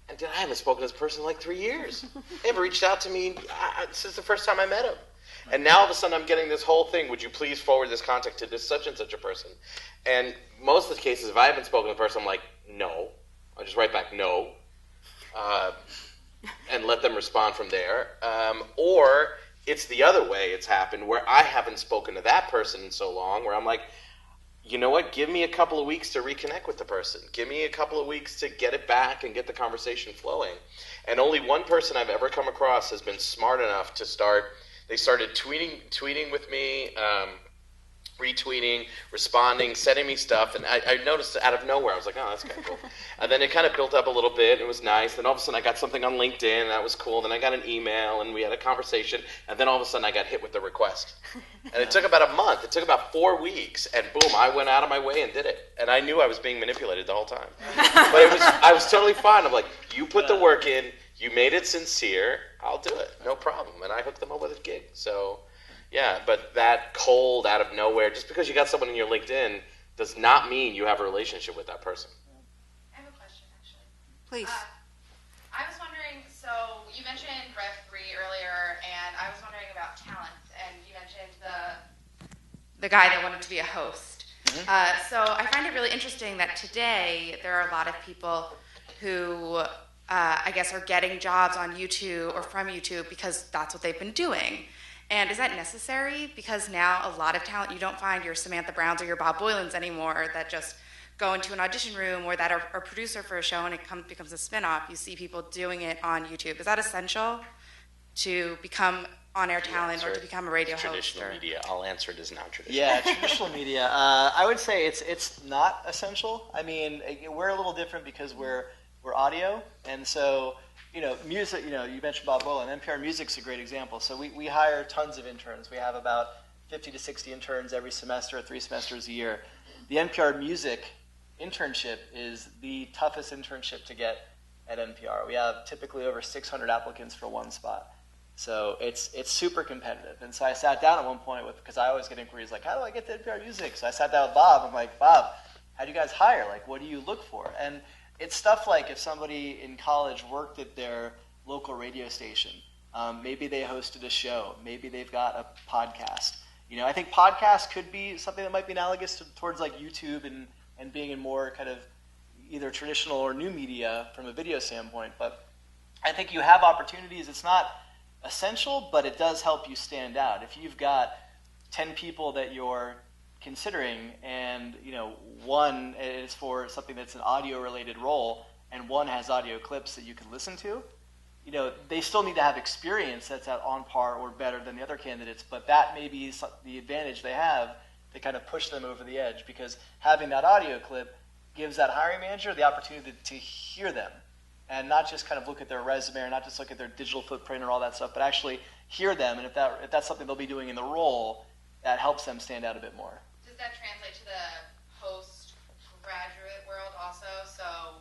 and I haven't spoken to this person in like 3 years. They haven't reached out to me since the first time I met him. And now all of a sudden I'm getting this whole thing, would you please forward this contact to this such and such a person? And most of the cases, if I haven't spoken to the person, I'm like, no. I'll just write back no. And let them respond from there. Or it's the other way it's happened, where I haven't spoken to that person in so long, where I'm like, you know what, give me a couple of weeks to reconnect with the person. Give me a couple of weeks to get it back and get the conversation flowing. And only one person I've ever come across has been smart enough to they started tweeting with me, retweeting, responding, sending me stuff, and I noticed out of nowhere, I was like, oh, that's kind of cool. And then it kind of built up a little bit, it was nice, then all of a sudden I got something on LinkedIn, and that was cool, then I got an email, and we had a conversation, and then all of a sudden I got hit with the request. And it took about a month, it took about 4 weeks, and boom, I went out of my way and did it. And I knew I was being manipulated the whole time. But I was totally fine. I'm like, you put the work in, you made it sincere, I'll do it, no problem. And I hooked them up with a gig, so... Yeah, but that cold out of nowhere, just because you got someone in your LinkedIn does not mean you have a relationship with that person. I have a question, actually. Please. I was wondering, so you mentioned Rev 3 earlier, and I was wondering about talent, and you mentioned the guy that wanted to be a host. So I find it really interesting that today there are a lot of people who I guess are getting jobs on YouTube or from YouTube because that's what they've been doing. And is that necessary? Because now a lot of talent, you don't find your Samantha Browns or your Bob Boylans anymore that just go into an audition room or that are a producer for a show and it becomes a spin-off. You see people doing it on YouTube. Is that essential to become on-air talent or to become a radio host? Traditional media. I'll answer it as non-traditional. Yeah, traditional media. I would say it's not essential. I mean, we're a little different because we're audio, and so... music, you mentioned Bob Boland. NPR Music's a great example. So we hire tons of interns. We have about 50 to 60 interns every semester, 3 semesters a year. The NPR Music internship is the toughest internship to get at NPR. We have typically over 600 applicants for one spot. So it's super competitive. And so I sat down at one point because I always get inquiries like, how do I get to NPR Music? So I sat down with Bob. I'm like, Bob, how do you guys hire? Like, what do you look for? And it's stuff like if somebody in college worked at their local radio station, maybe they hosted a show, maybe they've got a podcast. I think podcasts could be something that might be analogous towards like YouTube and being in more kind of either traditional or new media from a video standpoint. But I think you have opportunities. It's not essential, but it does help you stand out. If you've got 10 people that you're considering, and one is for something that's an audio-related role, and one has audio clips that you can listen to, they still need to have experience that's on par or better than the other candidates, but that may be the advantage they have to kind of push them over the edge, because having that audio clip gives that hiring manager the opportunity to hear them and not just kind of look at their resume or not just look at their digital footprint or all that stuff, but actually hear them. And if that's something they'll be doing in the role, that helps them stand out a bit more. Does that translate to the postgraduate world also? So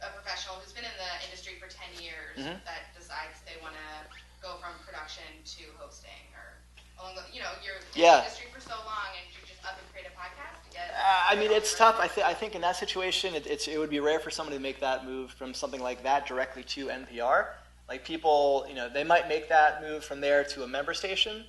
a professional who's been in the industry for 10 years that decides they want to go from production to hosting, or along the, you're in the industry for so long and you just up and create a podcast to get. It's tough. I think in that situation, it would be rare for someone to make that move from something like that directly to NPR. Like people, they might make that move from there to a member station,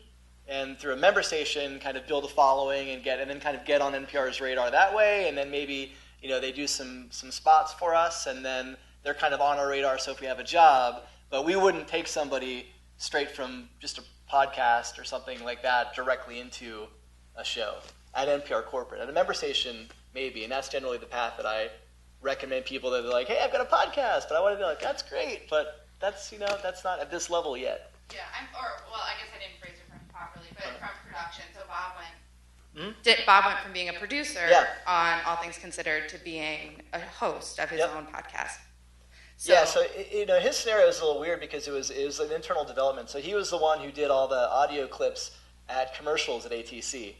and through a member station, kind of build a following and then kind of get on NPR's radar that way, and then maybe they do some spots for us, and then they're kind of on our radar. So if we have a job, but we wouldn't take somebody straight from just a podcast or something like that directly into a show at NPR corporate. At a member station, maybe, and that's generally the path that I recommend people that are like, hey, I've got a podcast, but I want to be like, that's great, but that's that's not at this level yet. Yeah, I guess I didn't phrase it properly, but from production. So Bob went from being a producer on All Things Considered to being a host of his own podcast. So his scenario is a little weird because it was an internal development. So he was the one who did all the audio clips at commercials at ATC,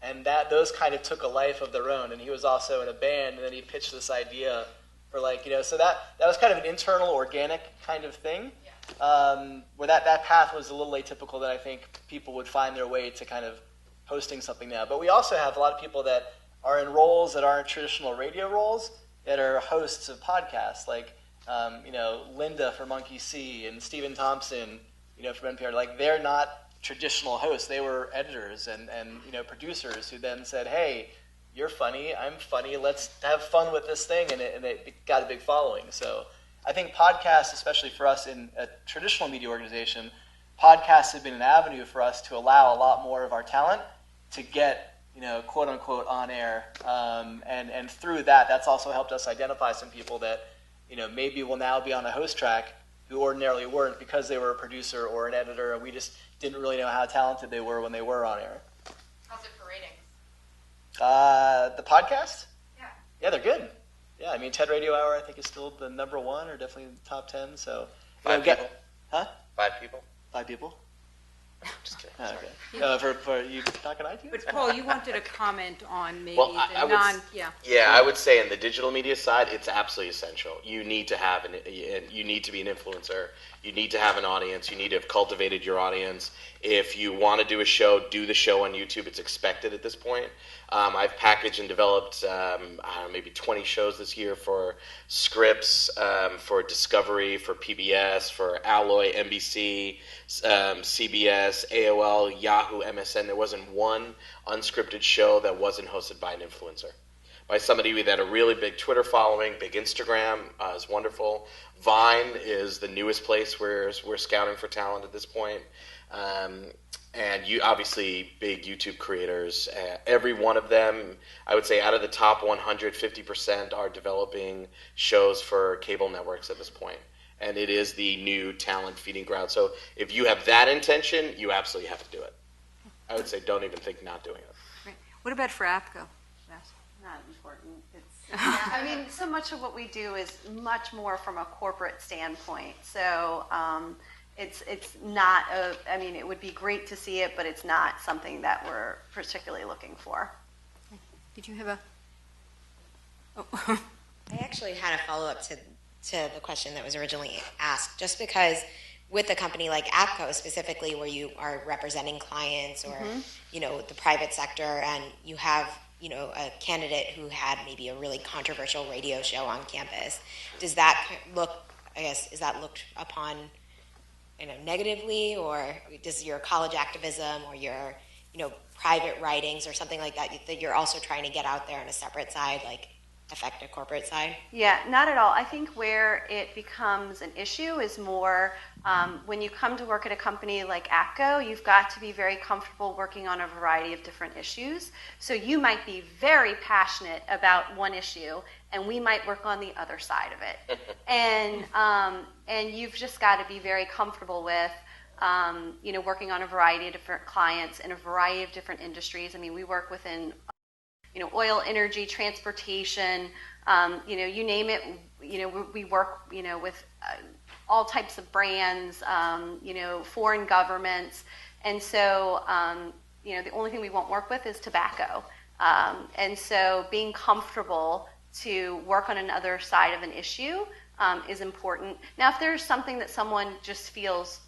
and those kind of took a life of their own. And he was also in a band, and then he pitched this idea for so that was kind of an internal, organic kind of thing. Where that path was a little atypical that I think people would find their way to kind of hosting something now. But we also have a lot of people that are in roles that aren't traditional radio roles that are hosts of podcasts, like Linda from Monkey See and Stephen Thompson, from NPR. Like they're not traditional hosts; they were editors and producers who then said, "Hey, you're funny, I'm funny. Let's have fun with this thing," and it got a big following. So I think podcasts, especially for us in a traditional media organization, podcasts have been an avenue for us to allow a lot more of our talent to get, quote unquote, on air. And through that's also helped us identify some people that, maybe will now be on a host track who ordinarily weren't because they were a producer or an editor, and we just didn't really know how talented they were when they were on air. How's it for ratings? The podcast? Yeah. Yeah, they're good. Yeah, Ted Radio Hour, I think, is still the number one or definitely in the top 10. So, 5 people? Huh? 5 people? 5 people? Just kidding. Oh, okay. For you talking iTunes? But Paul, you wanted to comment on maybe I would say in the digital media side, it's absolutely essential. You need to you need to be an influencer. You need to have an audience. You need to have cultivated your audience. If you want to do a show, do the show on YouTube. It's expected at this point. I've packaged and developed maybe 20 shows this year for Scripps, for Discovery, for PBS, for Alloy, NBC, CBS, AOL, Yahoo, MSN. There wasn't one unscripted show that wasn't hosted by an influencer. By somebody with a really big Twitter following, big Instagram is wonderful. Vine is the newest place where we're scouting for talent at this point. And you obviously big YouTube creators. Every one of them, I would say out of the top 100, 50% are developing shows for cable networks at this point. And it is the new talent feeding ground. So if you have that intention, you absolutely have to do it. I would say don't even think not doing it. Right. What about for APCO? Not important. It's so much of what we do is much more from a corporate standpoint. So it's not it would be great to see it, but it's not something that we're particularly looking for. Did you have a? I actually had a follow-up to the question that was originally asked, just because with a company like APCO specifically, where you are representing clients or the private sector, and you have a candidate who had maybe a really controversial radio show on campus, is that looked upon negatively, or does your college activism or your private writings or something like that that you're also trying to get out there on a separate side, like affect a corporate side? Yeah, not at all. I think where it becomes an issue is more when you come to work at a company like APCO, you've got to be very comfortable working on a variety of different issues. So you might be very passionate about one issue, and we might work on the other side of it. And you've just got to be very comfortable with working on a variety of different clients in a variety of different industries. I mean, we work within oil, energy, transportation, you name it. We work, with all types of brands, foreign governments. And so, the only thing we won't work with is tobacco. And so being comfortable to work on another side of an issue is important. Now, if there's something that someone just feels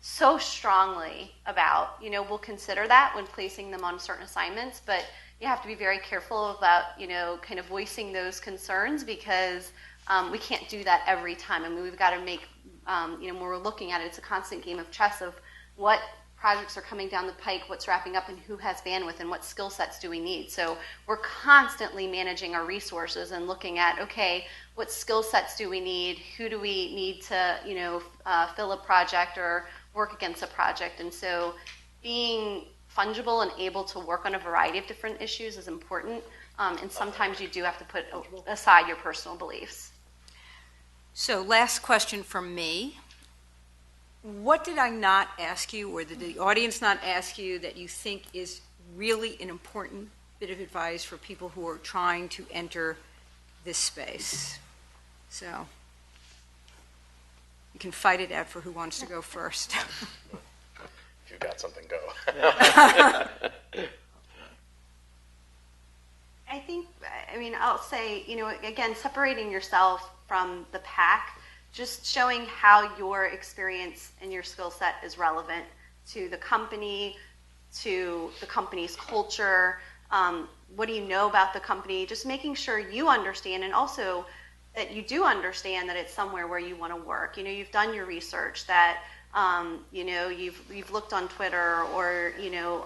so strongly about, we'll consider that when placing them on certain assignments, but you have to be very careful about, kind of voicing those concerns because we can't do that every time. I mean, we've got to make, when we're looking at it, it's a constant game of chess of what projects are coming down the pike, what's wrapping up, and who has bandwidth, and what skill sets do we need. So we're constantly managing our resources and looking at, okay, what skill sets do we need? Who do we need to, fill a project or work against a project? And so being fungible and able to work on a variety of different issues is important. And sometimes you do have to put aside your personal beliefs. So last question from me. What did I not ask you, or did the audience not ask you, that you think is really an important bit of advice for people who are trying to enter this space? So you can fight it out for who wants to go first. If you've got something, go. I'll say, again, separating yourself from the pack, just showing how your experience and your skill set is relevant to the company, to the company's culture. What do you know about the company? Just making sure you understand, and also that you do understand that it's somewhere where you want to work. You've done your research, that you've looked on Twitter or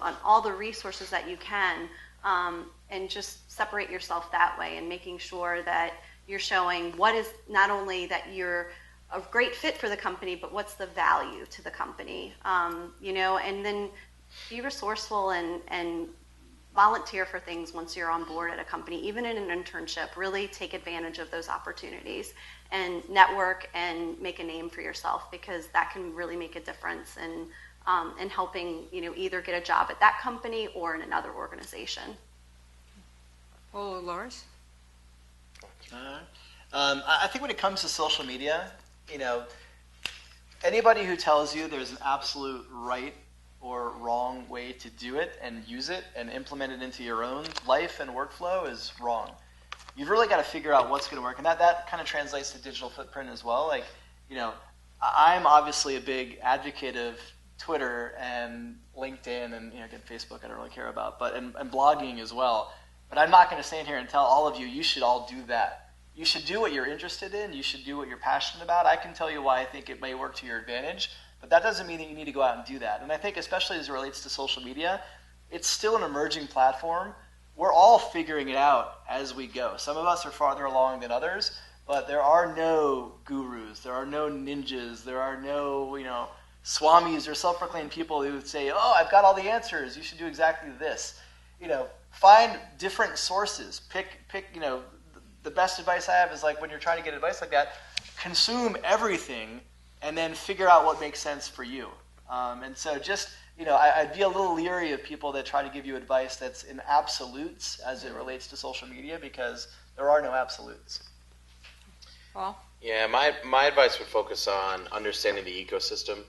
on all the resources that you can, and just separate yourself that way, and making sure that you're showing what is not only that you're a great fit for the company, but what's the value to the company, and then be resourceful and volunteer for things once you're on board at a company, even in an internship. Really take advantage of those opportunities and network and make a name for yourself, because that can really make a difference in helping either get a job at that company or in another organization. Oh, Lars? I think when it comes to social media, anybody who tells you there's an absolute right or wrong way to do it and use it and implement it into your own life and workflow is wrong. You've really got to figure out what's going to work, and that kind of translates to digital footprint as well. I'm obviously a big advocate of Twitter and LinkedIn and again, Facebook I don't really care about, but and blogging as well. But I'm not going to stand here and tell all of you should all do that. You should do what you're interested in. You should do what you're passionate about. I can tell you why I think it may work to your advantage, but that doesn't mean that you need to go out and do that. And I think especially as it relates to social media, it's still an emerging platform. We're all figuring it out as we go. Some of us are farther along than others, but there are no gurus. There are no ninjas. There are no, swamis or self-proclaimed people who would say, oh, I've got all the answers. You should do exactly this. Find different sources. Pick, the best advice I have is when you're trying to get advice like that, consume everything and then figure out what makes sense for you. And so just, I'd be a little leery of people that try to give you advice that's in absolutes as it relates to social media, because there are no absolutes. Paul? Yeah, my advice would focus on understanding the ecosystem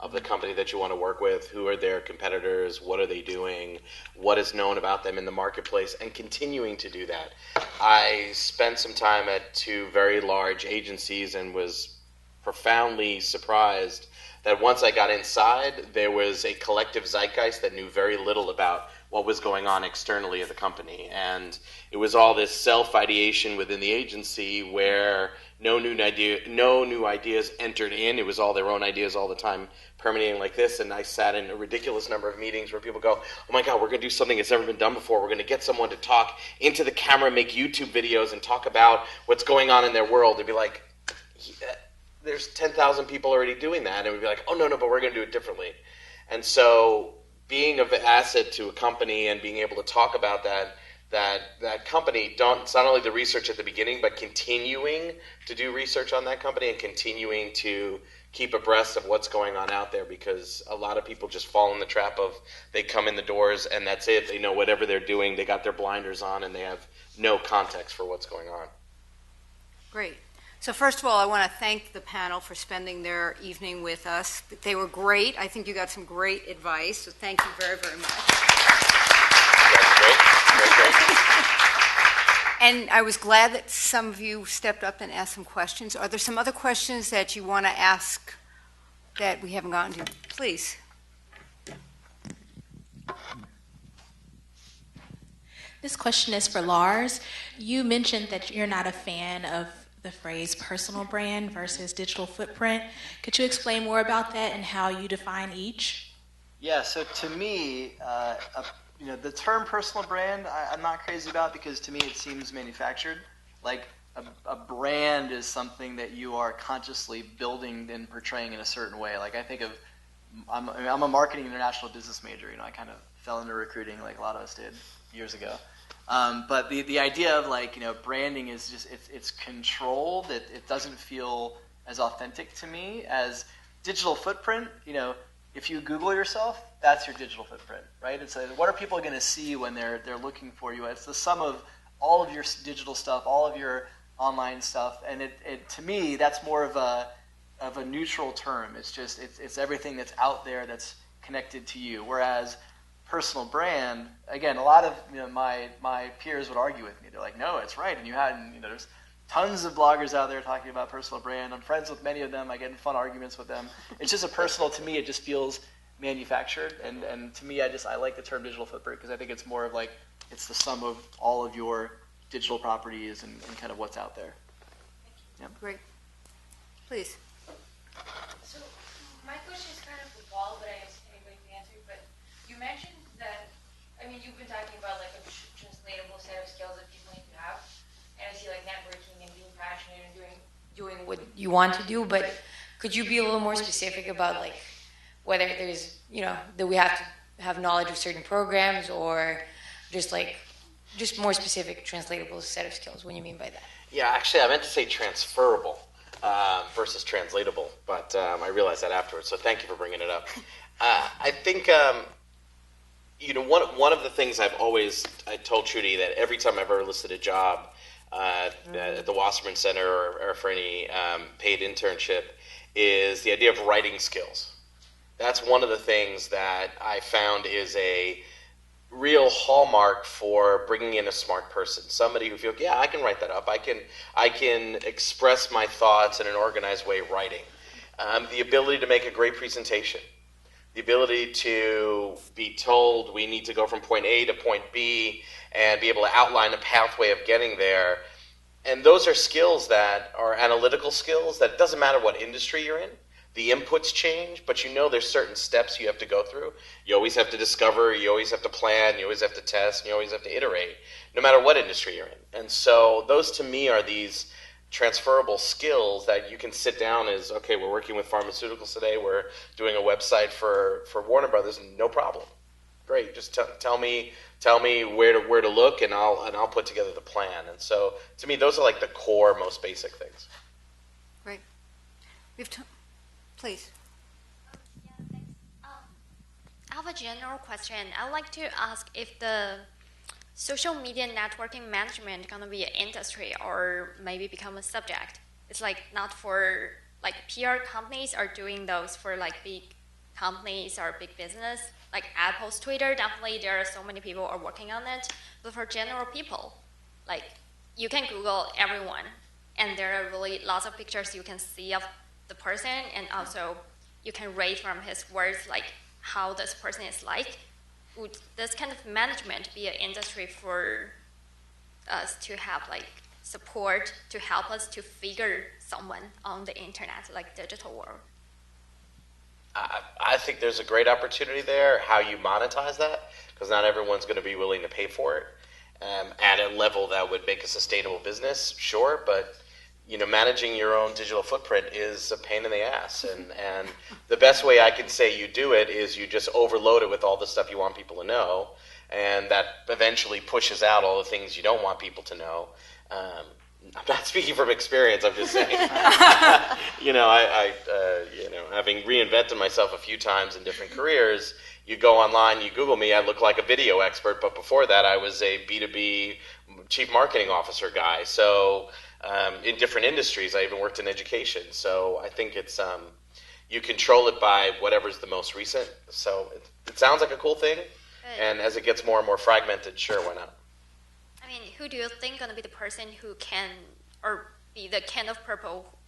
of the company that you want to work with. Who are their competitors? What are they doing? What is known about them in the marketplace? And continuing to do that. I spent some time at 2 very large agencies and was profoundly surprised that once I got inside, there was a collective zeitgeist that knew very little about what was going on externally at the company. And it was all this self-ideation within the agency where no new ideas entered in. It was all their own ideas all the time permeating like this. And I sat in a ridiculous number of meetings where people go, oh my God, we're going to do something that's never been done before. We're going to get someone to talk into the camera, make YouTube videos, and talk about what's going on in their world. They'd be like, yeah, there's 10,000 people already doing that. And we'd be like, oh, no, but we're going to do it differently. And so being of asset to a company and being able to talk about that company, it's not only the research at the beginning, but continuing to do research on that company and continuing to keep abreast of what's going on out there, because a lot of people just fall in the trap of they come in the doors and that's it. They know whatever they're doing. They got their blinders on and they have no context for what's going on. Great. So first of all, I want to thank the panel for spending their evening with us. They were great. I think you got some great advice, so thank you very, very much. Great. And I was glad that some of you stepped up and asked some questions. Are there some other questions that you want to ask that we haven't gotten to? Please. This question is for Lars. You mentioned that you're not a fan of the phrase personal brand versus digital footprint. Could you explain more about that and how you define each? Yeah, so to me, the term personal brand, I'm not crazy about, because to me it seems manufactured. Like a brand is something that you are consciously building and portraying in a certain way. Like I think of, I'm a marketing international business major. I kind of fell into recruiting like a lot of us did years ago. But the idea of branding is just it's controlled. It doesn't feel as authentic to me as digital footprint. If you Google yourself, that's your digital footprint, right? It's what are people going to see when they're looking for you? It's the sum of all of your digital stuff, all of your online stuff, and it to me that's more of a neutral term. It's everything that's out there that's connected to you. Whereas personal brand, again, a lot of my peers would argue with me. They're like, no, it's right. And there's tons of bloggers out there talking about personal brand. I'm friends with many of them. I get in fun arguments with them. It's just to me, it just feels manufactured. And to me, I like the term digital footprint because I think it's more of it's the sum of all of your digital properties and kind of what's out there. Yeah. Great. Please. So my question is kind of the wall, but I guess anybody can answer. But you mentioned that, you've been talking about a translatable set of skills that people need to have, and I see networking and being passionate and doing what you want to do. But could you be a little more specific about whether there's that we have to have knowledge of certain programs, or just more specific translatable set of skills? What do you mean by that? Yeah, actually, I meant to say transferable versus translatable, but I realized that afterwards. So thank you for bringing it up. I think. One of the things I told Trudy that every time I've ever listed a job at the Wasserman Center or for any paid internship is the idea of writing skills. That's one of the things that I found is a real hallmark for bringing in a smart person, somebody who feels, yeah, I can write that up. I can express my thoughts in an organized way writing. The ability to make a great presentation. The ability to be told we need to go from point A to point B and be able to outline a pathway of getting there. And those are skills that are analytical skills that it doesn't matter what industry you're in. The inputs change, but there's certain steps you have to go through. You always have to discover, you always have to plan, you always have to test, and you always have to iterate, no matter what industry you're in. And so those to me are these transferable skills that you can sit down as, okay, we're working with pharmaceuticals today, we're doing a website for Warner Brothers, no problem. Great, just tell me where to look, and I'll put together the plan. And so to me, those are the core, most basic things. Great. We have time. Please. Yeah, thanks. I have a general question. I'd like to ask if the social media networking management going to be an industry or maybe become a subject. It's not for PR companies are doing those for big companies or big business. Apple's Twitter, definitely there are so many people are working on it. But for general people, you can Google everyone, and there are really lots of pictures you can see of the person, and also you can rate from his words how this person is like. would this kind of management be an industry for us to have like support to help us to figure someone on the internet, like digital world? I think there's a great opportunity there. How you monetize that, because not everyone's going to be willing to pay for it at a level that would make a sustainable business. Sure, but managing your own digital footprint is a pain in the ass, and the best way I can say you do it is you just overload it with all the stuff you want people to know, and that eventually pushes out all the things you don't want people to know. I'm not speaking from experience. I'm just saying. Having reinvented myself a few times in different careers, you go online, you Google me, I look like a video expert. But before that, I was a B2B chief marketing officer guy. So in different industries, I even worked in education. So I think it's you control it by whatever's the most recent. So it sounds like a cool thing. Good. And as it gets more and more fragmented, sure, why not? I mean, who do you think going to be the person who can, or be the kind of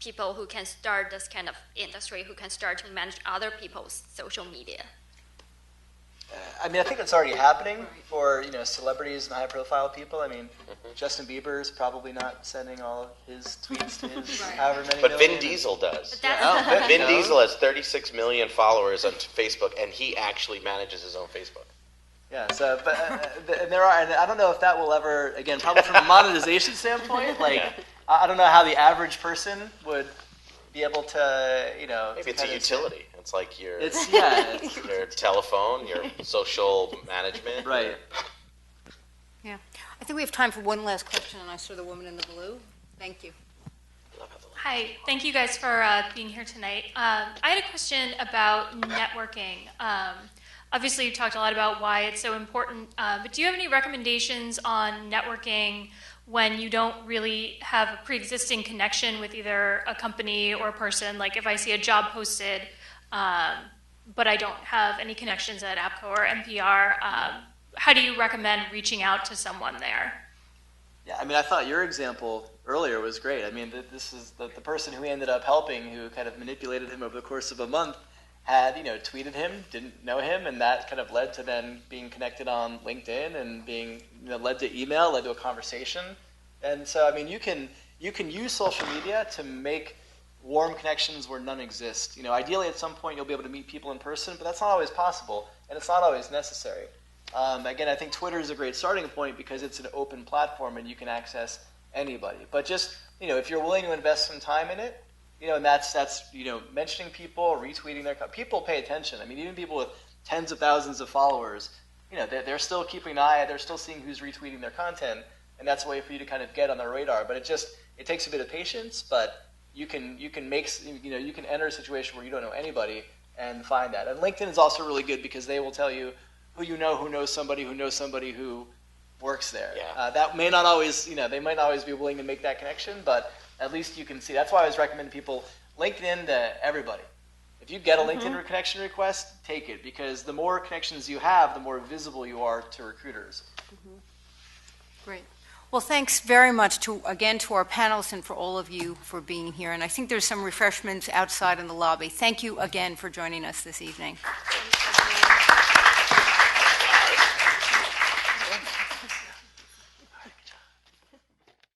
people who can start this kind of industry, who can start to manage other people's social media? I mean, I think it's already happening for celebrities and high-profile people. I mean, Justin Bieber's probably not sending all of his tweets to his however many. But million. Vin Diesel does. But Vin Diesel has 36 million followers on Facebook, and he actually manages his own Facebook. Yeah. So, but there are, and I don't know if that will ever, again, probably from a monetization standpoint, like I don't know how the average person would be able to, Maybe it's a utility. It's like your your telephone, your social management. Right. Yeah. I think we have time for one last question, and I saw the woman in the blue. Thank you. Hi, thank you guys for being here tonight. I had a question about networking. Obviously, you talked a lot about why it's so important, but do you have any recommendations on networking when you don't really have a pre-existing connection with either a company or a person? Like if I see a job posted, but I don't have any connections at APCO or NPR, how do you recommend reaching out to someone there? Yeah, I mean, I thought your example earlier was great. I mean, this is the person who ended up helping, who kind of manipulated him over the course of a month, had, tweeted him, didn't know him, and that kind of led to then being connected on LinkedIn and being, led to email, led to a conversation. And so, I mean, you can use social media to make warm connections where none exist. Ideally at some point you'll be able to meet people in person, but that's not always possible, and it's not always necessary. Again, I think Twitter is a great starting point because it's an open platform and you can access anybody. But just, if you're willing to invest some time in it, and that's mentioning people, retweeting their, people pay attention. I mean, even people with tens of thousands of followers, they're still keeping an eye, they're still seeing who's retweeting their content, and that's a way for you to kind of get on their radar. But it takes a bit of patience, but you can enter a situation where you don't know anybody and find that. And LinkedIn is also really good because they will tell you who knows somebody who works there. Yeah. That may not always, they might not always be willing to make that connection, but at least you can see. That's why I always recommend people LinkedIn to everybody. If you get a LinkedIn connection request, take it, because the more connections you have, the more visible you are to recruiters. Great. Well, thanks very much to our panelists and for all of you for being here. And I think there's some refreshments outside in the lobby. Thank you again for joining us this evening.